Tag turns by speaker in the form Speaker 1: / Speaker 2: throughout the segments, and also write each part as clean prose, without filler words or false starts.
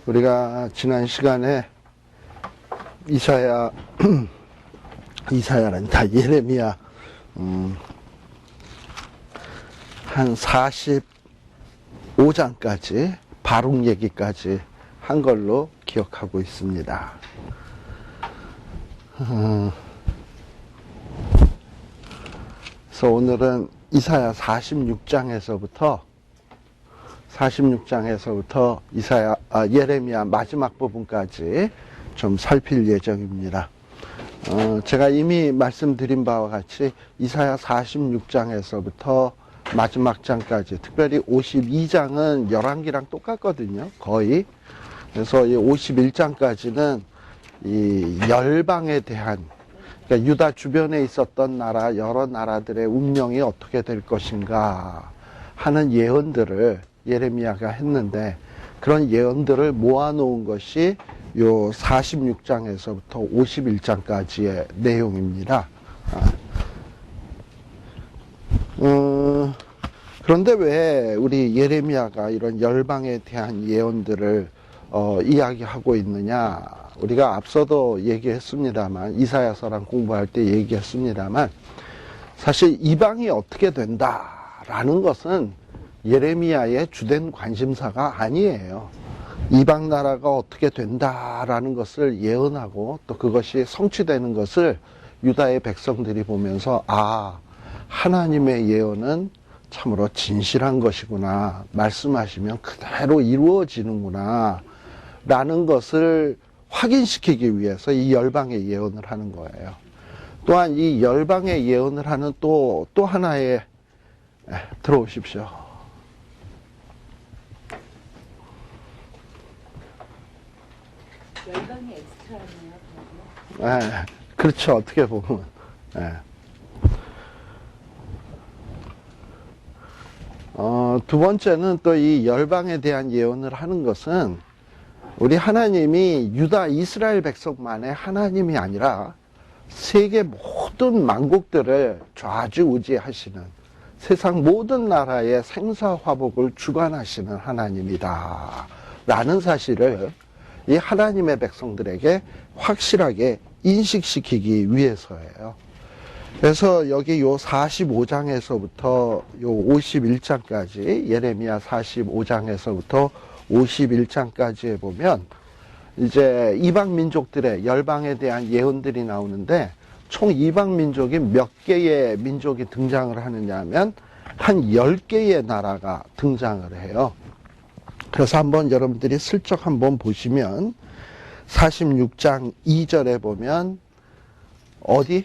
Speaker 1: 우리가 지난 시간에 이사야란다 예레미야 한 45장까지 바룩 얘기까지 한 걸로 기억하고 있습니다. 그래서 오늘은 이사야 46장에서부터 예레미야 마지막 부분까지 좀 살필 예정입니다. 제가 이미 말씀드린 바와 같이 이사야 46장에서부터 마지막 장까지, 특별히 52장은 열왕기랑 똑같거든요, 거의. 그래서 이 51장까지는 이 열방에 대한, 그러니까 유다 주변에 있었던 나라, 여러 나라들의 운명이 어떻게 될 것인가 하는 예언들을 예레미야가 했는데, 그런 예언들을 모아놓은 것이 요 46장에서부터 51장까지의 내용입니다. 그런데 왜 우리 예레미야가 이런 열방에 대한 예언들을 이야기하고 있느냐? 우리가 앞서도 얘기했습니다만, 이사야서랑 공부할 때 얘기했습니다만, 사실 이방이 어떻게 된다라는 것은 예레미야의 주된 관심사가 아니에요. 이방 나라가 어떻게 된다라는 것을 예언하고 또 그것이 성취되는 것을 유다의 백성들이 보면서, 아, 하나님의 예언은 참으로 진실한 것이구나, 말씀하시면 그대로 이루어지는구나 라는 것을 확인시키기 위해서 이 열방의 예언을 하는 거예요. 또한 이 열방의 예언을 하는 또 하나의, 들어오십시오.
Speaker 2: 열방이 엑스트라네요.
Speaker 1: 그렇죠. 어떻게 보면. 두 번째는 또 이 열방에 대한 예언을 하는 것은 우리 하나님이 유다 이스라엘 백성만의 하나님이 아니라 세계 모든 만국들을 좌지우지하시는, 세상 모든 나라의 생사화복을 주관하시는 하나님이다 라는 사실을 이 하나님의 백성들에게 확실하게 인식시키기 위해서예요. 그래서 여기 요 45장에서부터 요 51장까지, 예레미야 45장에서부터 51장까지에 보면 이제 이방 민족들의 열방에 대한 예언들이 나오는데, 총 이방 민족이 몇 개의 민족이 등장을 하느냐 하면 한 10개의 나라가 등장을 해요. 그래서 한번 여러분들이 슬쩍 한번 보시면 46장 2절에 보면 어디?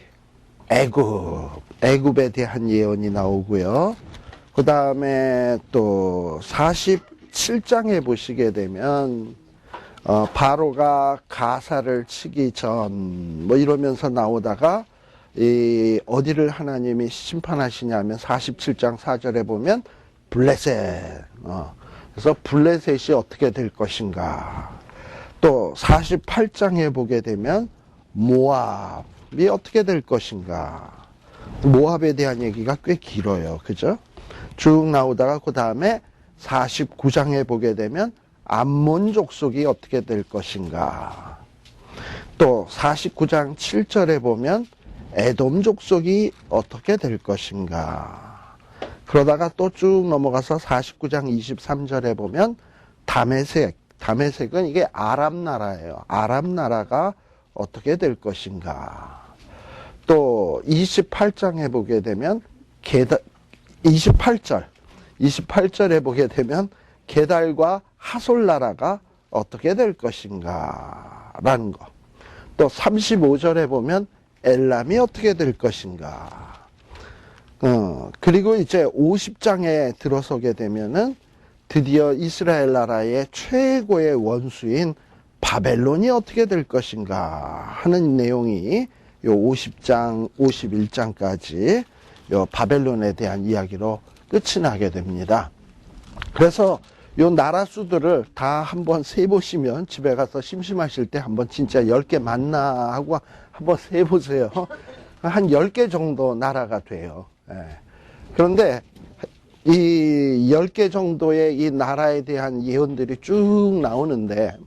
Speaker 1: 애굽에 대한 예언이 나오고요. 그 다음에 또 47장에 보시게 되면 바로가 가사를 치기 전 뭐 이러면서 나오다가 이 어디를 하나님이 심판하시냐면 47장 4절에 보면 블레셋, 그래서 블레셋이 어떻게 될 것인가. 또 48장에 보게 되면 모압이 어떻게 될 것인가. 모압에 대한 얘기가 꽤 길어요. 그죠? 쭉 나오다가 그 다음에 49장에 보게 되면 암몬 족속이 어떻게 될 것인가. 또 49장 7절에 보면 에돔 족속이 어떻게 될 것인가. 그러다가 또 쭉 넘어가서 49장 23절에 보면 다메섹은 이게 아람 나라예요. 아람 나라가 어떻게 될 것인가. 또 28장에 보게 되면 28절에 보게 되면 게달과 하솔 나라가 어떻게 될 것인가 라는 거. 또 35절에 보면 엘람이 어떻게 될 것인가. 그리고 이제 50장에 들어서게 되면은 드디어 이스라엘 나라의 최고의 원수인 바벨론이 어떻게 될 것인가 하는 내용이 요 50장, 51장까지 요 바벨론에 대한 이야기로 끝이 나게 됩니다. 그래서 요 나라 수들을 다 한번 세보시면, 집에 가서 심심하실 때 한번 진짜 10개 맞나 하고 한번 세보세요. 한 10개 정도 나라가 돼요. 그런데 이 10개 정도의 이 나라에 대한 예언들이 쭉 나오는데,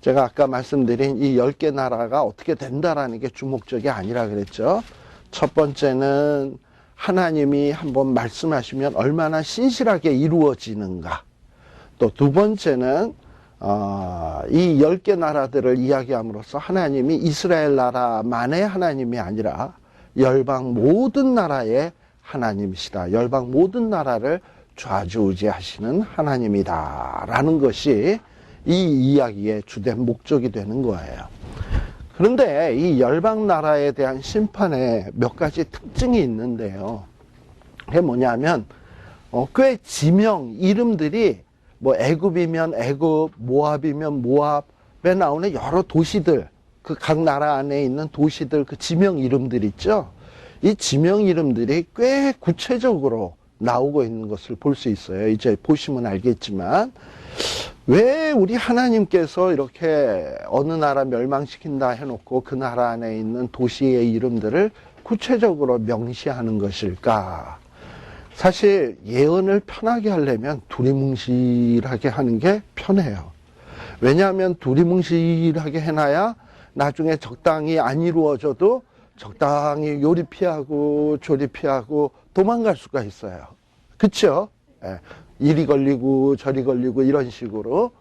Speaker 1: 제가 아까 말씀드린 이 10개 나라가 어떻게 된다라는 게 주목적이 아니라 그랬죠. 첫 번째는 하나님이 한번 말씀하시면 얼마나 신실하게 이루어지는가. 또 두 번째는 이 10개 나라들을 이야기함으로써 하나님이 이스라엘 나라만의 하나님이 아니라 열방 모든 나라의 하나님이시다. 열방 모든 나라를 좌지우지하시는 하나님이다. 라는 것이 이 이야기의 주된 목적이 되는 거예요. 그런데 이 열방 나라에 대한 심판에 몇 가지 특징이 있는데요. 그게 뭐냐면 꽤 지명 이름들이 뭐 애굽이면 애굽, 모압이면 모압에 나오는 여러 도시들, 그 각 나라 안에 있는 도시들 그 지명 이름들 있죠. 이 지명 이름들이 꽤 구체적으로 나오고 있는 것을 볼 수 있어요. 이제 보시면 알겠지만, 왜 우리 하나님께서 이렇게 어느 나라 멸망시킨다 해놓고 그 나라 안에 있는 도시의 이름들을 구체적으로 명시하는 것일까? 사실 예언을 편하게 하려면 두리뭉실하게 하는 게 편해요. 왜냐하면 두리뭉실하게 해놔야 나중에 적당히 안 이루어져도 적당히 요리 피하고 조리 피하고 도망갈 수가 있어요. 그쵸? 예. 이리 걸리고 저리 걸리고 이런 식으로.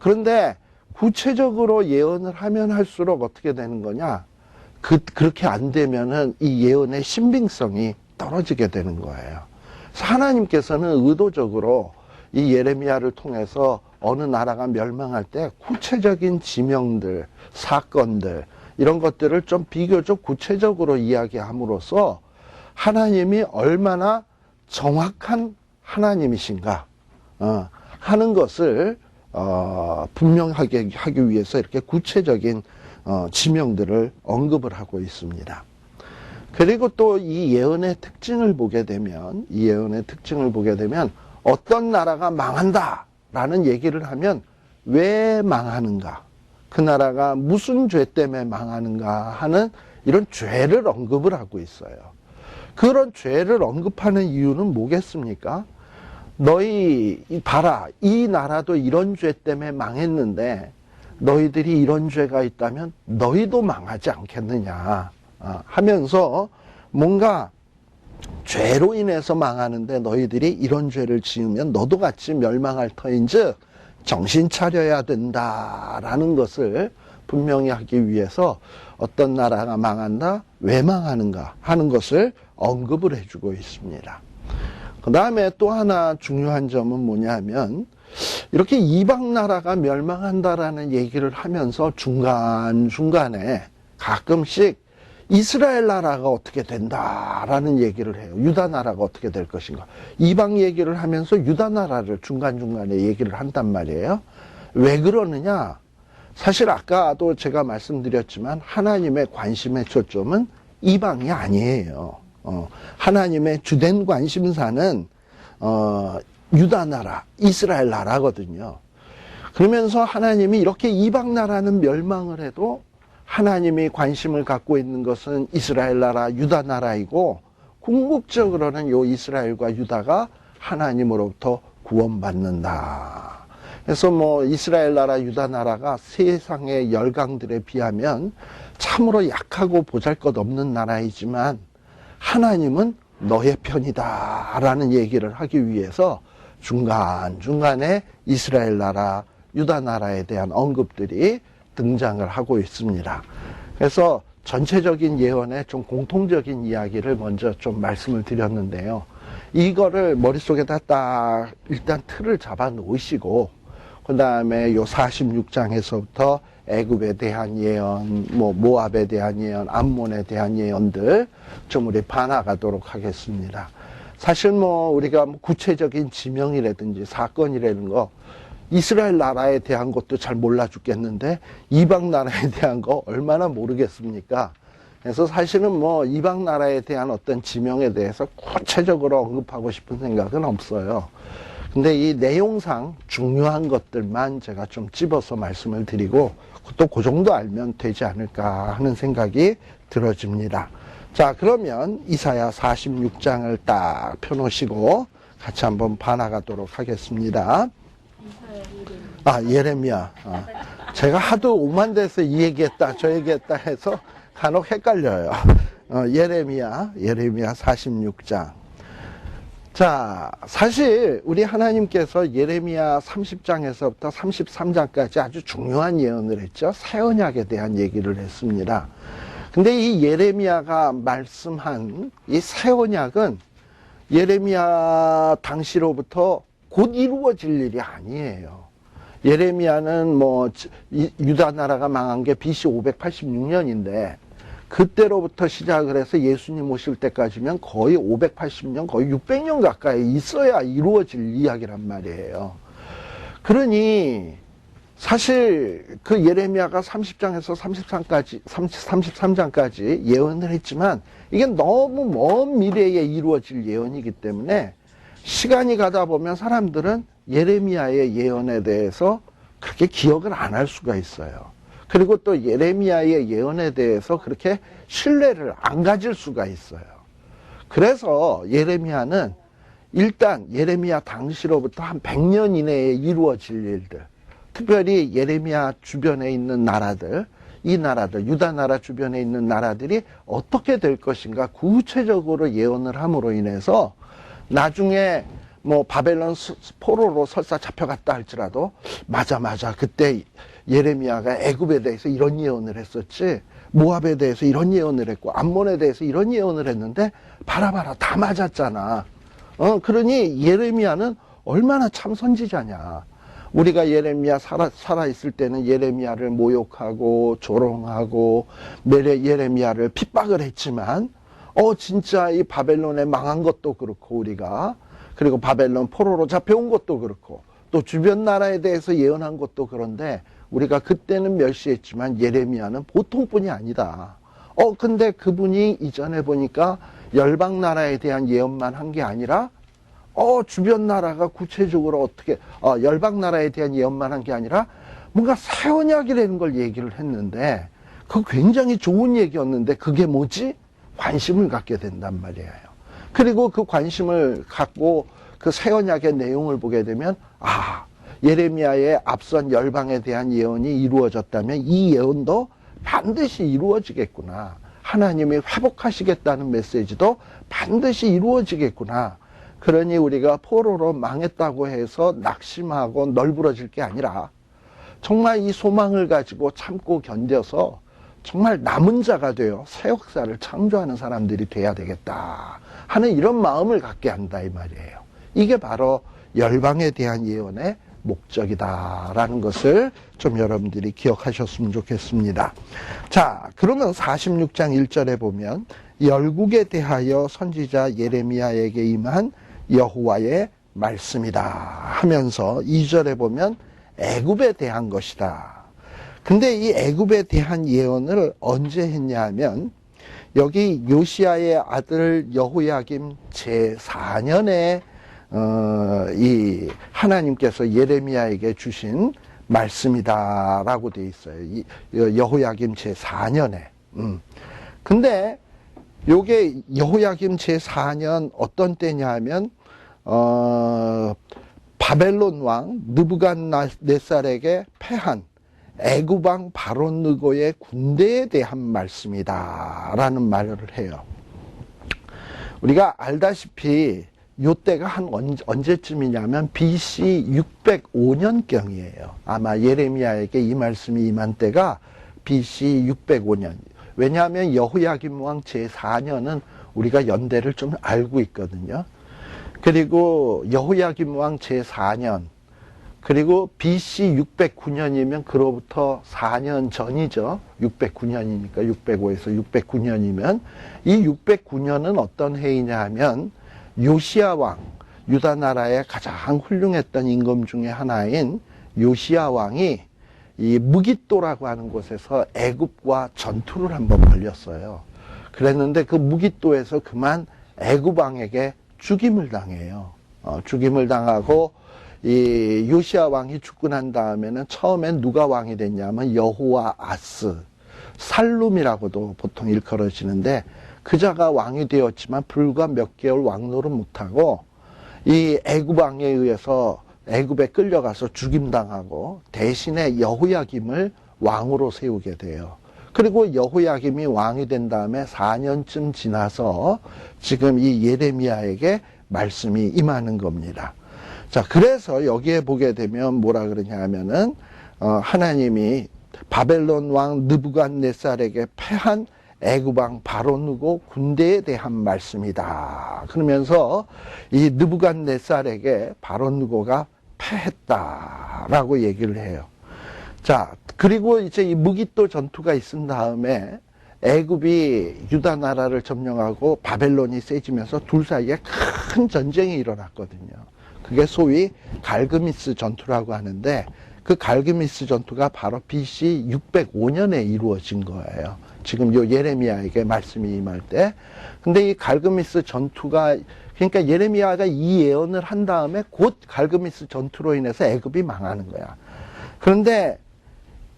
Speaker 1: 그런데 구체적으로 예언을 하면 할수록 어떻게 되는 거냐? 그렇게 안 되면은 이 예언의 신빙성이 떨어지게 되는 거예요. 그래서 하나님께서는 의도적으로 이 예레미야를 통해서 어느 나라가 멸망할 때 구체적인 지명들, 사건들, 이런 것들을 좀 비교적 구체적으로 이야기함으로써 하나님이 얼마나 정확한 하나님이신가 하는 것을 분명하게 하기 위해서 이렇게 구체적인 지명들을 언급을 하고 있습니다. 그리고 또 이 예언의 특징을 보게 되면 어떤 나라가 망한다라는 얘기를 하면 왜 망하는가, 그 나라가 무슨 죄 때문에 망하는가 하는 이런 죄를 언급을 하고 있어요. 그런 죄를 언급하는 이유는 뭐겠습니까? 너희 봐라, 이 나라도 이런 죄 때문에 망했는데 너희들이 이런 죄가 있다면 너희도 망하지 않겠느냐 하면서 뭔가 죄로 인해서 망하는데 너희들이 이런 죄를 지으면 너도 같이 멸망할 터인즉 정신 차려야 된다라는 것을 분명히 하기 위해서 어떤 나라가 망한다, 왜 망하는가 하는 것을 언급을 해주고 있습니다. 그 다음에 또 하나 중요한 점은 뭐냐면, 이렇게 이방 나라가 멸망한다라는 얘기를 하면서 중간중간에 가끔씩 이스라엘 나라가 어떻게 된다라는 얘기를 해요. 유다 나라가 어떻게 될 것인가. 이방 얘기를 하면서 유다 나라를 중간중간에 얘기를 한단 말이에요. 왜 그러느냐? 사실 아까도 제가 말씀드렸지만 하나님의 관심의 초점은 이방이 아니에요. 하나님의 주된 관심사는 유다 나라, 이스라엘 나라거든요. 그러면서 하나님이 이렇게 이방 나라는 멸망을 해도 하나님이 관심을 갖고 있는 것은 이스라엘 나라, 유다 나라이고, 궁극적으로는 요 이스라엘과 유다가 하나님으로부터 구원받는다. 그래서 이스라엘 나라, 유다 나라가 세상의 열강들에 비하면 참으로 약하고 보잘것없는 나라이지만 하나님은 너의 편이다 라는 얘기를 하기 위해서 중간중간에 이스라엘 나라, 유다 나라에 대한 언급들이 등장을 하고 있습니다. 그래서 전체적인 예언의 좀 공통적인 이야기를 먼저 좀 말씀을 드렸는데요. 이거를 머릿속에다 딱 일단 틀을 잡아 놓으시고, 그 다음에 요 46장에서부터 애굽에 대한 예언, 모압에 대한 예언, 암몬에 대한 예언들 좀 우리 봐나가도록 하겠습니다. 사실 우리가 구체적인 지명이라든지 사건이라는 거, 이스라엘 나라에 대한 것도 잘 몰라 죽겠는데 이방 나라에 대한 거 얼마나 모르겠습니까? 그래서 사실은 이방 나라에 대한 어떤 지명에 대해서 구체적으로 언급하고 싶은 생각은 없어요. 근데 이 내용상 중요한 것들만 제가 좀 집어서 말씀을 드리고 또 그 정도 알면 되지 않을까 하는 생각이 들어집니다. 자, 그러면 이사야 46장을 딱 펴놓으시고 같이 한번 봐나가도록 하겠습니다. 예레미야. 제가 하도 오만 대서 이 얘기했다 저 얘기했다 해서 간혹 헷갈려요. 예레미야 46장. 자, 사실 우리 하나님께서 예레미야 30장에서부터 33장까지 아주 중요한 예언을 했죠. 새 언약에 대한 얘기를 했습니다. 근데 이 예레미야가 말씀한 이 새 언약은 예레미야 당시로부터 곧 이루어질 일이 아니에요. 예레미야는 유다 나라가 망한 게 BC 586년인데 그때로부터 시작을 해서 예수님 오실 때까지면 거의 580년, 거의 600년 가까이 있어야 이루어질 이야기란 말이에요. 그러니 사실 그 예레미야가 30장에서 33장까지 예언을 했지만 이게 너무 먼 미래에 이루어질 예언이기 때문에 시간이 가다 보면 사람들은 예레미야의 예언에 대해서 그렇게 기억을 안 할 수가 있어요. 그리고 또 예레미야의 예언에 대해서 그렇게 신뢰를 안 가질 수가 있어요. 그래서 예레미야는 일단 예레미야 당시로부터 한 100년 이내에 이루어질 일들, 특별히 예레미야 주변에 있는 나라들, 이 나라들, 유다 나라 주변에 있는 나라들이 어떻게 될 것인가 구체적으로 예언을 함으로 인해서 나중에 바벨론 포로로 설사 잡혀갔다 할지라도 맞아 그때 예레미야가 애굽에 대해서 이런 예언을 했었지, 모압에 대해서 이런 예언을 했고 암몬에 대해서 이런 예언을 했는데 봐라 다 맞았잖아. 그러니 예레미야는 얼마나 참 선지자냐. 우리가 예레미야 살아있을 때는 예레미야를 모욕하고 조롱하고 예레미야를 핍박을 했지만 진짜 이 바벨론에 망한 것도 그렇고 우리가, 그리고 바벨론 포로로 잡혀온 것도 그렇고 또 주변 나라에 대해서 예언한 것도 그런데 우리가 그때는 멸시했지만 예레미야는 보통 분이 아니다. 근데 그분이 이전에 보니까 열방 나라에 대한 예언만 한 게 아니라 주변 나라가 구체적으로 어떻게 열방 나라에 대한 예언만 한 게 아니라 뭔가 새 언약이라는 걸 얘기를 했는데 그 굉장히 좋은 얘기였는데 그게 뭐지? 관심을 갖게 된단 말이에요. 그리고 그 관심을 갖고 그 새 언약의 내용을 보게 되면 예레미야의 앞선 열방에 대한 예언이 이루어졌다면 이 예언도 반드시 이루어지겠구나. 하나님이 회복하시겠다는 메시지도 반드시 이루어지겠구나. 그러니 우리가 포로로 망했다고 해서 낙심하고 널브러질 게 아니라 정말 이 소망을 가지고 참고 견뎌서 정말 남은 자가 되어 새 역사를 창조하는 사람들이 돼야 되겠다 하는 이런 마음을 갖게 한다 이 말이에요. 이게 바로 열방에 대한 예언의 목적이다라는 것을 좀 여러분들이 기억하셨으면 좋겠습니다. 자, 그러면 46장 1절에 보면 열국에 대하여 선지자 예레미야에게 임한 여호와의 말씀이다 하면서 2절에 보면 애굽에 대한 것이다. 근데 이 애굽에 대한 예언을 언제 했냐 하면 여기 요시야의 아들 여호야김 제4년에 이 하나님께서 예레미야에게 주신 말씀이다라고 되어 있어요. 이 여호야김 제4년에. 근데 요게 여호야김 제4년 어떤 때냐 하면 바벨론 왕 느부갓네살에게 패한 애굽 왕 바론 느고의 군대에 대한 말씀이다라는 말을 해요. 우리가 알다시피 요 때가 한 언제쯤이냐면 BC 605년경이에요. 아마 예레미야에게 이 말씀이 임한 때가 BC 605년. 왜냐하면 여호야김 왕 제4년은 우리가 연대를 좀 알고 있거든요. 그리고 여호야김 왕 제4년, 그리고 BC 609년이면 그로부터 4년 전이죠. 609년이니까 605에서 609년이면 이 609년은 어떤 해이냐 하면 요시야 왕, 유다 나라의 가장 훌륭했던 임금 중에 하나인 요시야 왕이 이 무깃도라고 하는 곳에서 애굽과 전투를 한번 벌였어요. 그랬는데 그 무깃도에서 그만 애굽 왕에게 죽임을 당해요. 죽임을 당하고 이 요시야 왕이 죽고 난 다음에는 처음엔 누가 왕이 됐냐면 여호와아스, 살룸이라고도 보통 일컬어지는데 그자가 왕이 되었지만 불과 몇 개월 왕노를 못하고 이 애굽 왕에 의해서 애굽에 끌려가서 죽임당하고 대신에 여호야김을 왕으로 세우게 돼요. 그리고 여호야김이 왕이 된 다음에 4년쯤 지나서 지금 이 예레미야에게 말씀이 임하는 겁니다. 자, 그래서 여기에 보게 되면 뭐라 그러냐 하면은 하나님이 바벨론 왕 느부갓네살에게 패한 애굽 왕 바로누고 군대에 대한 말씀이다. 그러면서 이 느부갓네살에게 바로누고가 패했다라고 얘기를 해요. 자, 그리고 이제 이 무기또 전투가 있은 다음에 애굽이 유다 나라를 점령하고 바벨론이 세지면서 둘 사이에 큰 전쟁이 일어났거든요. 그게 소위 갈그미스 전투라고 하는데 그 갈그미스 전투가 바로 BC 605년에 이루어진 거예요. 지금 요 예레미야에게 말씀이 임할 때. 근데 이 갈그미스 전투가, 그러니까 예레미야가 이 예언을 한 다음에 곧 갈그미스 전투로 인해서 애굽이 망하는 거야. 그런데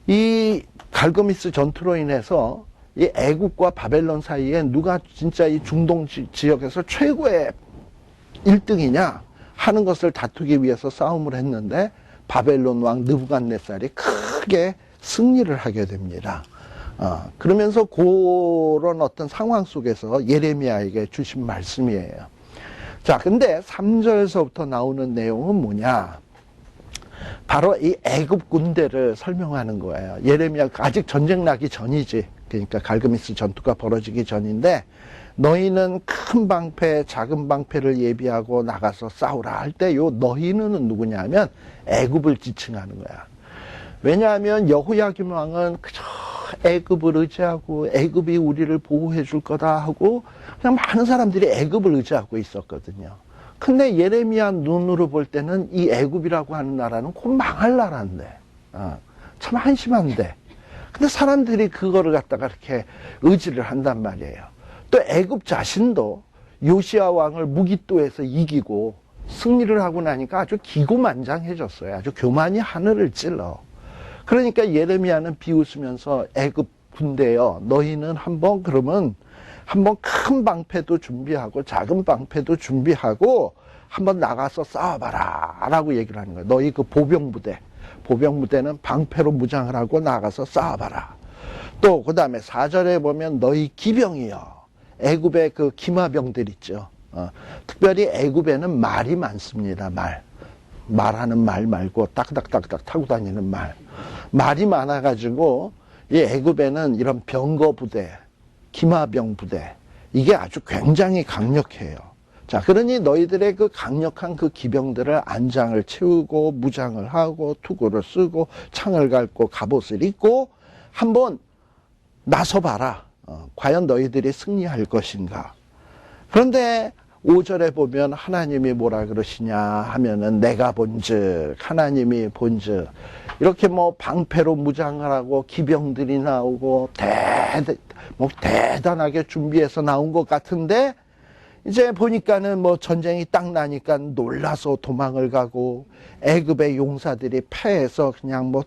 Speaker 1: 이 갈그미스 전투로 인해서 이 애굽과 바벨론 사이에 누가 진짜 이 중동 지역에서 최고의 1등이냐 하는 것을 다투기 위해서 싸움을 했는데 바벨론 왕 느부갓네살이 크게 승리를 하게 됩니다. 그러면서 그런 어떤 상황 속에서 예레미야에게 주신 말씀이에요. 자, 근데 3절서부터 나오는 내용은 뭐냐? 바로 이 애굽 군대를 설명하는 거예요. 예레미야가 아직 전쟁 나기 전이지. 그러니까 갈그미스 전투가 벌어지기 전인데 너희는 큰 방패, 작은 방패를 예비하고 나가서 싸우라 할 때 요 너희는 누구냐 하면 애굽을 지칭하는 거야. 왜냐하면 여호야김 왕은 그저 애굽을 의지하고 애굽이 우리를 보호해 줄 거다 하고 그냥 많은 사람들이 애굽을 의지하고 있었거든요. 근데 예레미야 눈으로 볼 때는 이 애굽이라고 하는 나라는 곧 망할 나라인데 참 한심한데 근데 사람들이 그거를 갖다가 이렇게 의지를 한단 말이에요. 또 애굽 자신도 요시야 왕을 무기또에서 이기고 승리를 하고 나니까 아주 기고만장해졌어요. 아주 교만이 하늘을 찔러. 그러니까 예레미야는 비웃으면서 애굽 군대여 너희는 한번 그러면 한번 큰 방패도 준비하고 작은 방패도 준비하고 한번 나가서 싸워봐라 라고 얘기를 하는 거예요. 너희 그 보병부대는 방패로 무장을 하고 나가서 싸워봐라. 또 그 다음에 4절에 보면 너희 기병이여 애굽의 그 기마병들 있죠. 특별히 애굽에는 말이 많습니다. 말하는 말 말고 딱딱딱딱 타고 다니는 말이 많아가지고 이 애굽에는 이런 병거 부대, 기마병 부대 이게 아주 굉장히 강력해요. 자, 그러니 너희들의 그 강력한 그 기병들을 안장을 채우고 무장을 하고 투구를 쓰고 창을 갈고 갑옷을 입고 한번 나서봐라. 과연 너희들이 승리할 것인가. 그런데 5절에 보면 하나님이 뭐라 그러시냐 하면은 내가 본즉 하나님이 본즉 이렇게 뭐 방패로 무장을 하고 기병들이 나오고 대단하게 준비해서 나온 것 같은데 이제 보니까는 뭐 전쟁이 딱 나니까 놀라서 도망을 가고 애굽의 용사들이 패해서 그냥 뭐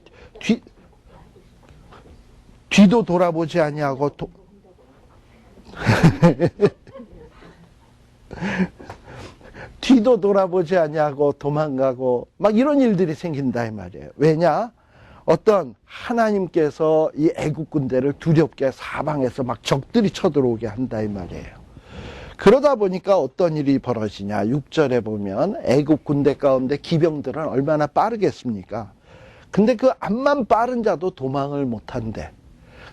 Speaker 1: 뒤도 돌아보지 아니하고 뒤도 돌아보지 아니하고 도망가고 막 이런 일들이 생긴다 이 말이에요. 왜냐? 어떤 하나님께서 이 애국 군대를 두렵게 사방에서 막 적들이 쳐들어오게 한다 이 말이에요. 그러다 보니까 어떤 일이 벌어지냐. 6절에 보면 애국 군대 가운데 기병들은 얼마나 빠르겠습니까? 근데 그 암만 빠른 자도 도망을 못한대.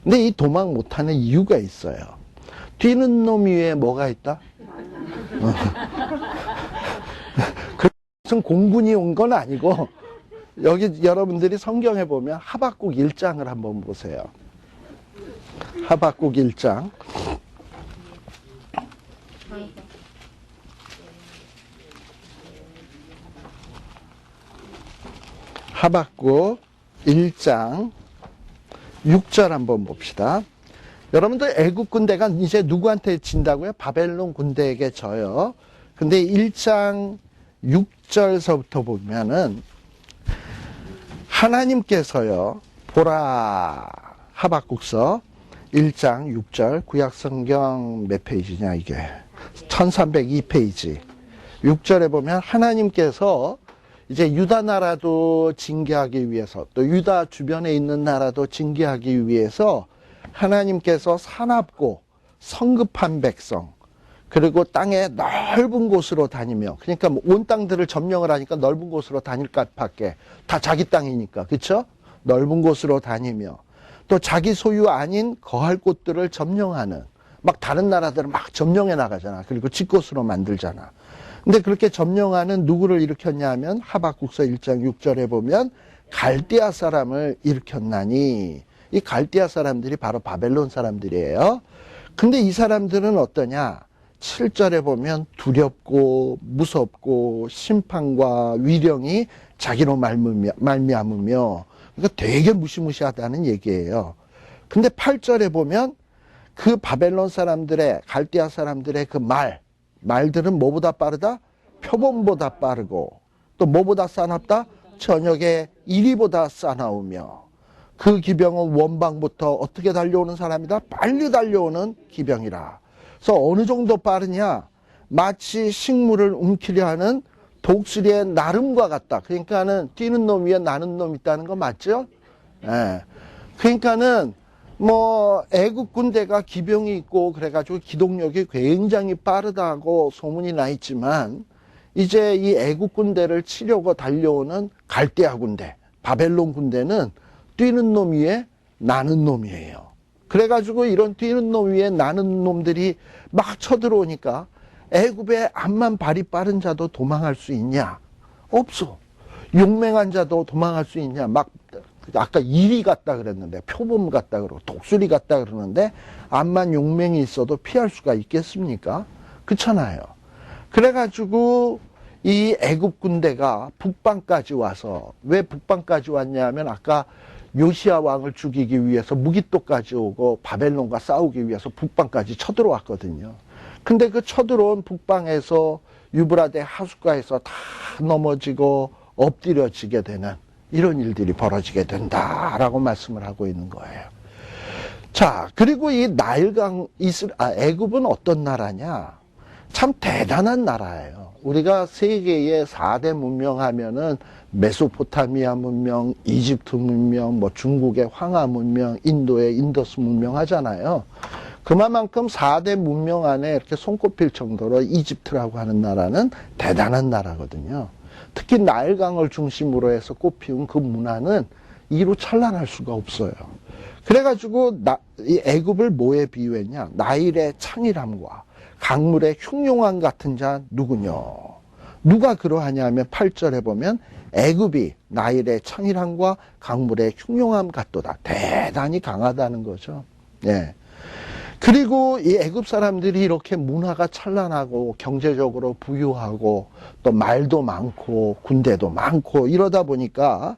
Speaker 1: 근데 이 도망 못하는 이유가 있어요. 뛰는 놈 위에 뭐가 있다? 그것은 공군이 온 건 아니고 여기 여러분들이 성경에 보면 하박국 1장을 한번 보세요. 하박국 1장. 하박국 1장 6절 한번 봅시다. 여러분들 애국 군대가 이제 누구한테 진다고요? 바벨론 군대에게 져요. 근데 1장 6절서부터 보면은 하나님께서요, 보라, 하박국서 1장 6절, 구약성경 몇 페이지냐 이게? 1302페이지. 6절에 보면 하나님께서 이제 유다 나라도 징계하기 위해서 또 유다 주변에 있는 나라도 징계하기 위해서 하나님께서 사납고 성급한 백성 그리고 땅의 넓은 곳으로 다니며 그러니까 온 땅들을 점령을 하니까 넓은 곳으로 다닐 밖에 다 자기 땅이니까 그렇죠? 넓은 곳으로 다니며 또 자기 소유 아닌 거할 곳들을 점령하는 막 다른 나라들을 막 점령해 나가잖아. 그리고 지 곳으로 만들잖아. 근데 그렇게 점령하는 누구를 일으켰냐 하면 하박국서 1장 6절에 보면 갈대아 사람을 일으켰나니 이 갈대아 사람들이 바로 바벨론 사람들이에요. 근데 이 사람들은 어떠냐? 7절에 보면 두렵고 무섭고 심판과 위령이 자기로 말미암으며 그러니까 되게 무시무시하다는 얘기예요. 근데 8절에 보면 그 바벨론 사람들의 갈대아 사람들의 그 말들은 뭐보다 빠르다? 표범보다 빠르고 또 뭐보다 싸납다? 저녁에 이리보다 싸나우며 그 기병은 원방부터 어떻게 달려오는 사람이다? 빨리 달려오는 기병이라. 그래서 어느 정도 빠르냐? 마치 식물을 움키려 하는 독수리의 나름과 같다. 그러니까는 뛰는 놈 위에 나는 놈 있다는 거 맞죠? 예. 그러니까는 뭐 애국 군대가 기병이 있고 그래가지고 기동력이 굉장히 빠르다고 소문이 나 있지만 이제 이 애국 군대를 치려고 달려오는 갈대아 군대, 바벨론 군대는 뛰는 놈 위에 나는 놈이에요. 그래가지고 이런 뛰는 놈 위에 나는 놈들이 막 쳐들어오니까 애굽에 암만 발이 빠른 자도 도망할 수 있냐? 없어. 용맹한 자도 도망할 수 있냐? 막 아까 이리 같다 그랬는데 표범 같다 그러고 독수리 같다 그러는데 암만 용맹이 있어도 피할 수가 있겠습니까? 그렇잖아요. 그래가지고 이 애굽 군대가 북방까지 와서 왜 북방까지 왔냐 하면 아까 요시야 왕을 죽이기 위해서 무기토까지 오고 바벨론과 싸우기 위해서 북방까지 쳐들어왔거든요. 근데 그 쳐들어온 북방에서 유브라데 하숫가에서 다 넘어지고 엎드려지게 되는 이런 일들이 벌어지게 된다라고 말씀을 하고 있는 거예요. 자, 그리고 이 나일강 애굽은 어떤 나라냐? 참 대단한 나라예요. 우리가 세계의 4대 문명 하면은 메소포타미아 문명, 이집트 문명, 뭐 중국의 황하 문명, 인도의 인더스 문명 하잖아요. 그만큼 4대 문명 안에 이렇게 손꼽힐 정도로 이집트라고 하는 나라는 대단한 나라거든요. 특히 나일강을 중심으로 해서 꽃피운 그 문화는 이루 찬란할 수가 없어요. 그래가지고 이 애굽을 뭐에 비유했냐? 나일의 창일함과 강물의 흉용함 같은 자 누구냐? 누가 그러하냐 하면 8절에 보면 애굽이 나일의 창일함과 강물의 흉용함 같도다. 대단히 강하다는 거죠. 예. 그리고 이 애굽 사람들이 이렇게 문화가 찬란하고 경제적으로 부유하고 또 말도 많고 군대도 많고 이러다 보니까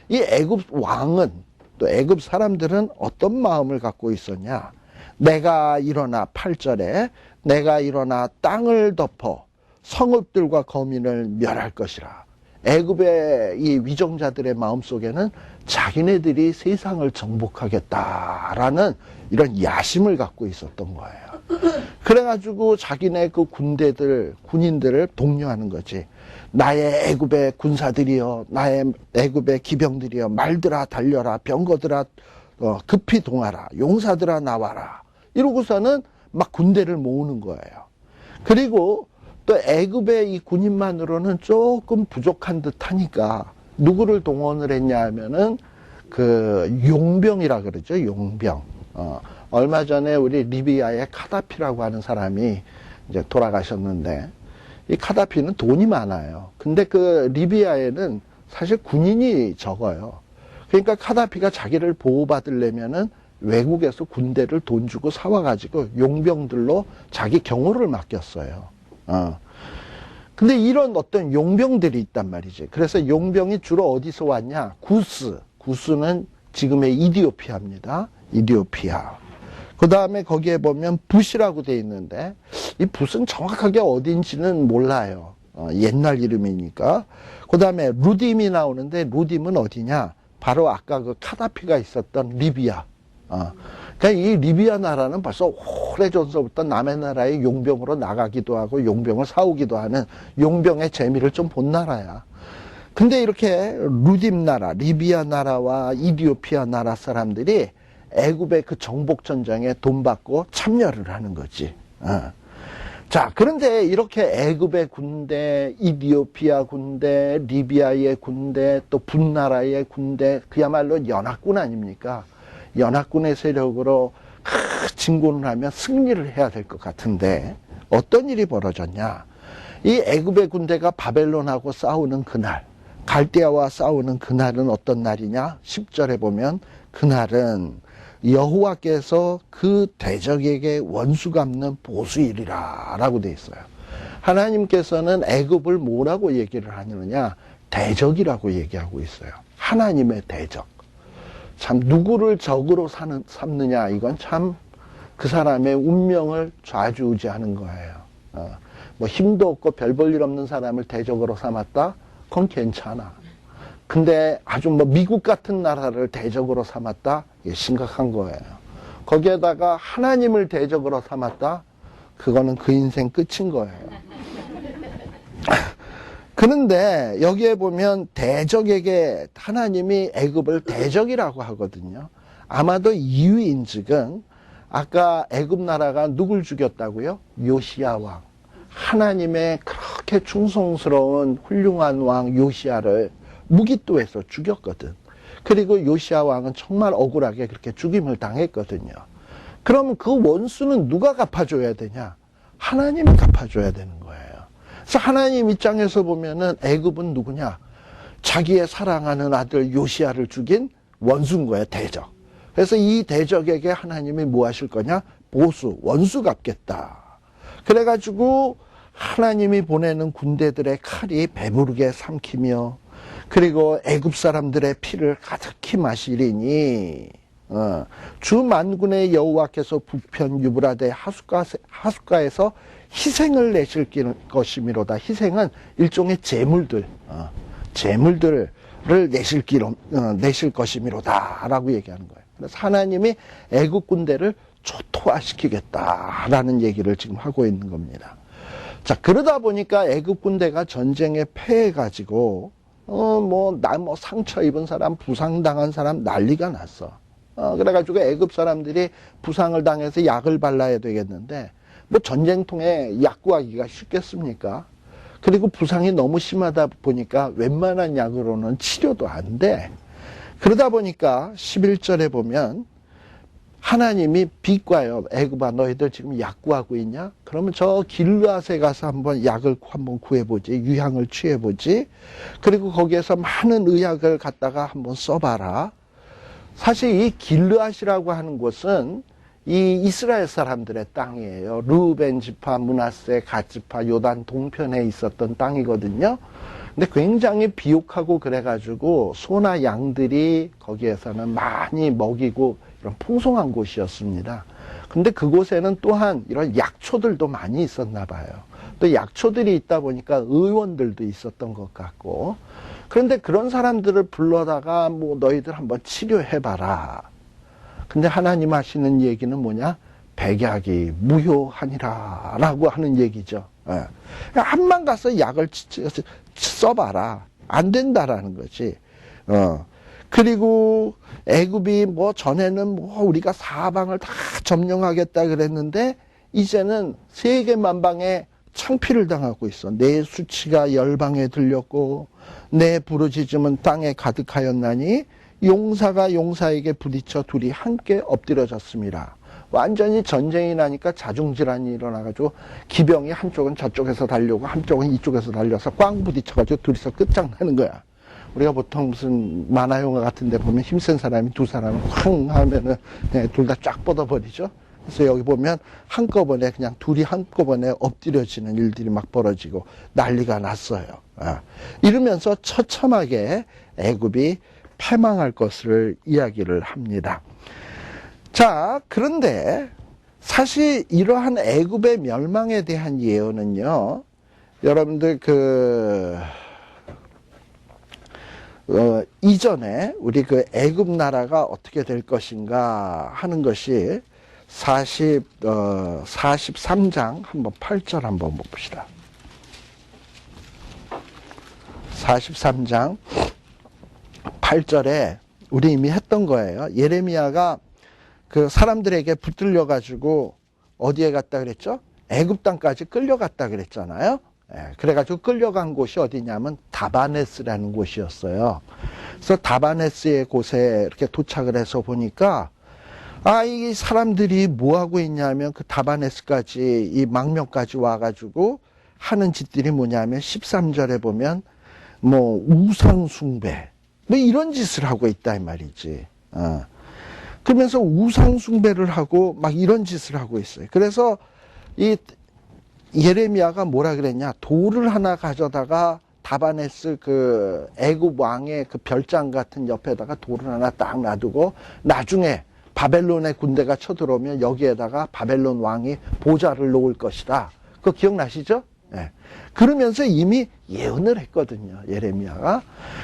Speaker 1: 이 애굽 왕은 또 애굽 사람들은 어떤 마음을 갖고 있었냐? 내가 일어나 8절에 내가 일어나 땅을 덮어 성읍들과 거민을 멸할 것이라. 애굽의 이 위정자들의 마음속에는 자기네들이 세상을 정복하겠다라는 이런 야심을 갖고 있었던 거예요. 그래가지고 자기네 그 군인들을 독려하는 거지. 나의 애굽의 군사들이여, 나의 애굽의 기병들이여, 말들아 달려라, 병거들아 급히 동하라, 용사들아 나와라. 이러고서는 막 군대를 모으는 거예요. 그리고 또 애굽의 이 군인만으로는 조금 부족한 듯하니까 누구를 동원을 했냐 하면은 그 용병이라 그러죠. 용병. 얼마 전에 우리 리비아의 카다피라고 하는 사람이 이제 돌아가셨는데 이 카다피는 돈이 많아요. 근데 그 리비아에는 사실 군인이 적어요. 그러니까 카다피가 자기를 보호받으려면은 외국에서 군대를 돈 주고 사와가지고 용병들로 자기 경호를 맡겼어요. 근데 이런 어떤 용병들이 있단 말이지. 그래서 용병이 주로 어디서 왔냐? 구스는 지금의 이디오피아입니다. 이디오피아. 그 다음에 거기에 보면 붓이라고 돼 있는데 이 붓은 정확하게 어딘지는 몰라요. 옛날 이름이니까. 그 다음에 루딤이 나오는데 루딤은 어디냐? 바로 아까 그 카다피가 있었던 리비아. 그러니까 이 리비아 나라는 벌써 오래전서부터 남의 나라에 용병으로 나가기도 하고 용병을 사오기도 하는 용병의 재미를 좀 본 나라야. 근데 이렇게 루딤 나라, 리비아 나라와 이디오피아 나라 사람들이 애굽의 그 정복 전쟁에 돈 받고 참여를 하는 거지. 자, 그런데 이렇게 애굽의 군대, 이디오피아 군대, 리비아의 군대, 또 분나라의 군대, 그야말로 연합군 아닙니까? 연합군의 세력으로 진군을 하면 승리를 해야 될 것 같은데 어떤 일이 벌어졌냐? 이 애굽의 군대가 바벨론하고 싸우는 그날, 갈대아와 싸우는 그날은 어떤 날이냐? 10절에 보면 그날은 여호와께서 그 대적에게 원수 갚는 보수일이라 라고 돼 있어요. 하나님께서는 애굽을 뭐라고 얘기를 하느냐? 대적이라고 얘기하고 있어요. 하나님의 대적. 참 누구를 적으로 삼느냐, 이건 참 그 사람의 운명을 좌지우지하는 거예요. 뭐 힘도 없고 별 볼 일 없는 사람을 대적으로 삼았다? 그건 괜찮아. 근데 아주 뭐 미국 같은 나라를 대적으로 삼았다? 이게 심각한 거예요. 거기에다가 하나님을 대적으로 삼았다? 그거는 그 인생 끝인 거예요. 그런데 여기에 보면 대적에게 하나님이 애굽을 대적이라고 하거든요. 아마도 이유인즉은 아까 애굽 나라가 누굴 죽였다고요? 요시야 왕. 하나님의 그렇게 충성스러운 훌륭한 왕 요시야를 무기또에서 죽였거든. 그리고 요시야 왕은 정말 억울하게 그렇게 죽임을 당했거든요. 그럼 그 원수는 누가 갚아줘야 되냐? 하나님이 갚아줘야 되는 거예요. 그래서 하나님 입장에서 보면은 애굽은 누구냐? 자기의 사랑하는 아들 요시야를 죽인 원수인 거예요, 대적. 그래서 이 대적에게 하나님이 뭐 하실 거냐? 보수, 원수 갚겠다. 그래가지고 하나님이 보내는 군대들의 칼이 배부르게 삼키며 그리고 애굽 사람들의 피를 가득히 마시리니 주 만군의 여호와께서 북편 유브라데 하숫가에서 희생을 내실 것이미로다. 희생은 일종의 제물들을 내실 것이미로다 라고 얘기하는 거예요. 그래서 하나님이 애국 군대를 초토화시키겠다라는 얘기를 지금 하고 있는 겁니다. 자, 그러다 보니까 애국 군대가 전쟁에 패해가지고 상처 입은 사람, 부상당한 사람 난리가 났어. 그래가지고 애굽 사람들이 부상을 당해서 약을 발라야 되겠는데 뭐 전쟁통에 약 구하기가 쉽겠습니까? 그리고 부상이 너무 심하다 보니까 웬만한 약으로는 치료도 안 돼. 그러다 보니까 11절에 보면 하나님이 비과요. 애굽아, 너희들 지금 약 구하고 있냐? 그러면 저 길르앗에 가서 한번 약을 한번 구해보지. 유향을 취해보지. 그리고 거기에서 많은 의약을 갖다가 한번 써봐라. 사실 이 길르앗이라고 하는 곳은 이 이스라엘 사람들의 땅이에요. 르우벤 지파, 므낫세, 갓 지파, 요단 동편에 있었던 땅이거든요. 근데 굉장히 비옥하고 그래가지고 소나 양들이 거기에서는 많이 먹이고 이런 풍성한 곳이었습니다. 근데 그곳에는 또한 이런 약초들도 많이 있었나 봐요. 또 약초들이 있다 보니까 의원들도 있었던 것 같고. 그런데 그런 사람들을 불러다가 뭐 너희들 한번 치료해봐라. 근데 하나님 하시는 얘기는 뭐냐? 백약이 무효하니라 라고 하는 얘기죠. 한만 가서 약을 써봐라. 안 된다라는 거지. 그리고 애굽이 뭐 전에는 뭐 우리가 사방을 다 점령하겠다 그랬는데 이제는 세계 만방에 창피를 당하고 있어. 내 수치가 열방에 들렸고 내 부르짖음은 땅에 가득하였나니 용사가 용사에게 부딪혀 둘이 함께 엎드려졌습니다. 완전히 전쟁이 나니까 자중질환이 일어나가지고 기병이 한쪽은 저쪽에서 달려오고 한쪽은 이쪽에서 달려서 꽝 부딪혀가지고 둘이서 끝장나는 거야. 우리가 보통 무슨 만화 영화 같은 데 보면 힘센 사람이 두 사람을 쾅 하면은 둘 다 쫙 뻗어버리죠. 그래서 여기 보면 한꺼번에 그냥 둘이 한꺼번에 엎드려지는 일들이 막 벌어지고 난리가 났어요. 이러면서 처참하게 애굽이 패망할 것을 이야기를 합니다. 자, 그런데 사실 이러한 애굽의 멸망에 대한 예언은요, 여러분들 이전에 우리 그 애굽 나라가 어떻게 될 것인가 하는 것이 43장 한번 8절 한번 봅시다. 43장 8절에 우리 이미 했던 거예요. 예레미야가 그 사람들에게 붙들려 가지고 어디에 갔다 그랬죠? 애굽 땅까지 끌려갔다 그랬잖아요. 그래가지고 끌려간 곳이 어디냐면 다바네스라는 곳이었어요. 그래서 다바네스의 곳에 이렇게 도착을 해서 보니까 이 사람들이 뭐 하고 있냐면 그 다바네스까지 이 망명까지 와가지고 하는 짓들이 뭐냐면 13절에 보면 뭐 우상 숭배 뭐 이런 짓을 하고 있다 이 말이지. 그러면서 우상 숭배를 하고 막 이런 짓을 하고 있어요. 그래서 이 예레미야가 뭐라 그랬냐? 돌을 하나 가져다가 다바네스 그 애굽 왕의 그 별장 같은 옆에다가 돌을 하나 딱 놔두고 나중에 바벨론의 군대가 쳐들어오면 여기에다가 바벨론 왕이 보좌를 놓을 것이다. 그거 기억나시죠? 네. 그러면서 이미 예언을 했거든요. 예레미야가.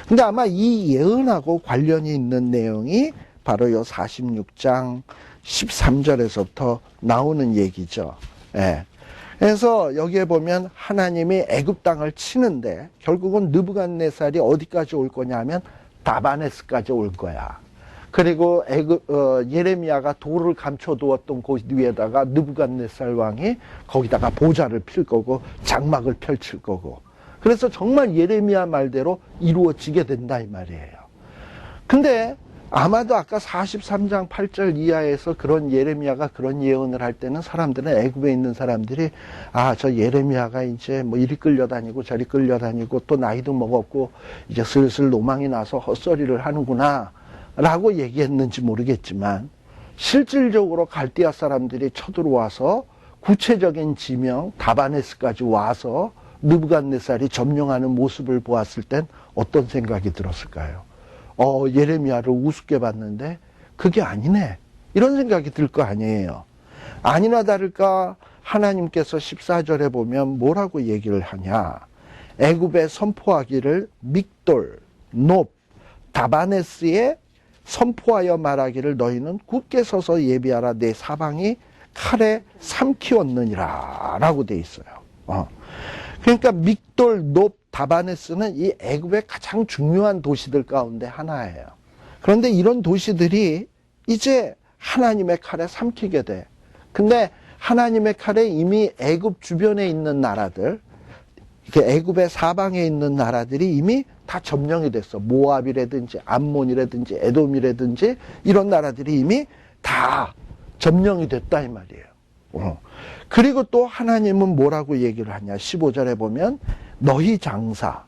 Speaker 1: 근데 아마 이 예언하고 관련이 있는 내용이 바로 요 46장 13절에서부터 나오는 얘기죠. 네. 그래서 여기에 보면 하나님이 애굽 땅을 치는데 결국은 느부갓네살이 어디까지 올 거냐면 다바네스까지 올 거야. 그리고 예레미야가 돌을 감춰두었던 곳 위에다가 느부갓네살 왕이 거기다가 보좌를 필 거고 장막을 펼칠 거고. 그래서 정말 예레미야 말대로 이루어지게 된다 이 말이에요. 근데 아마도 아까 43장 8절 이하에서 그런 예레미야가 그런 예언을 할 때는 사람들은 애굽에 있는 사람들이 저 예레미야가 이제 뭐 이리 끌려다니고 저리 끌려다니고 또 나이도 먹었고 이제 슬슬 노망이 나서 헛소리를 하는구나 라고 얘기했는지 모르겠지만 실질적으로 갈대아 사람들이 쳐들어와서 구체적인 지명 다바네스까지 와서 느부갓네살이 점령하는 모습을 보았을 땐 어떤 생각이 들었을까요? 예레미야를 우습게 봤는데 그게 아니네. 이런 생각이 들 거 아니에요. 아니나 다를까 하나님께서 14절에 보면 뭐라고 얘기를 하냐. 애굽에 선포하기를 믹돌, 높, 다바네스에 선포하여 말하기를 너희는 굳게 서서 예비하라. 내 사방이 칼에 삼키었느니라 라고 돼 있어요. 그러니까 믹돌, 높, 다바네스는 이 애굽의 가장 중요한 도시들 가운데 하나예요. 그런데 이런 도시들이 이제 하나님의 칼에 삼키게 돼. 근데 하나님의 칼에 이미 애굽 주변에 있는 나라들, 애굽의 사방에 있는 나라들이 이미 다 점령이 됐어. 모압이라든지 암몬이라든지 에돔이라든지 이런 나라들이 이미 다 점령이 됐다 이 말이에요. 그리고 또 하나님은 뭐라고 얘기를 하냐. 15절에 보면 너희 장사,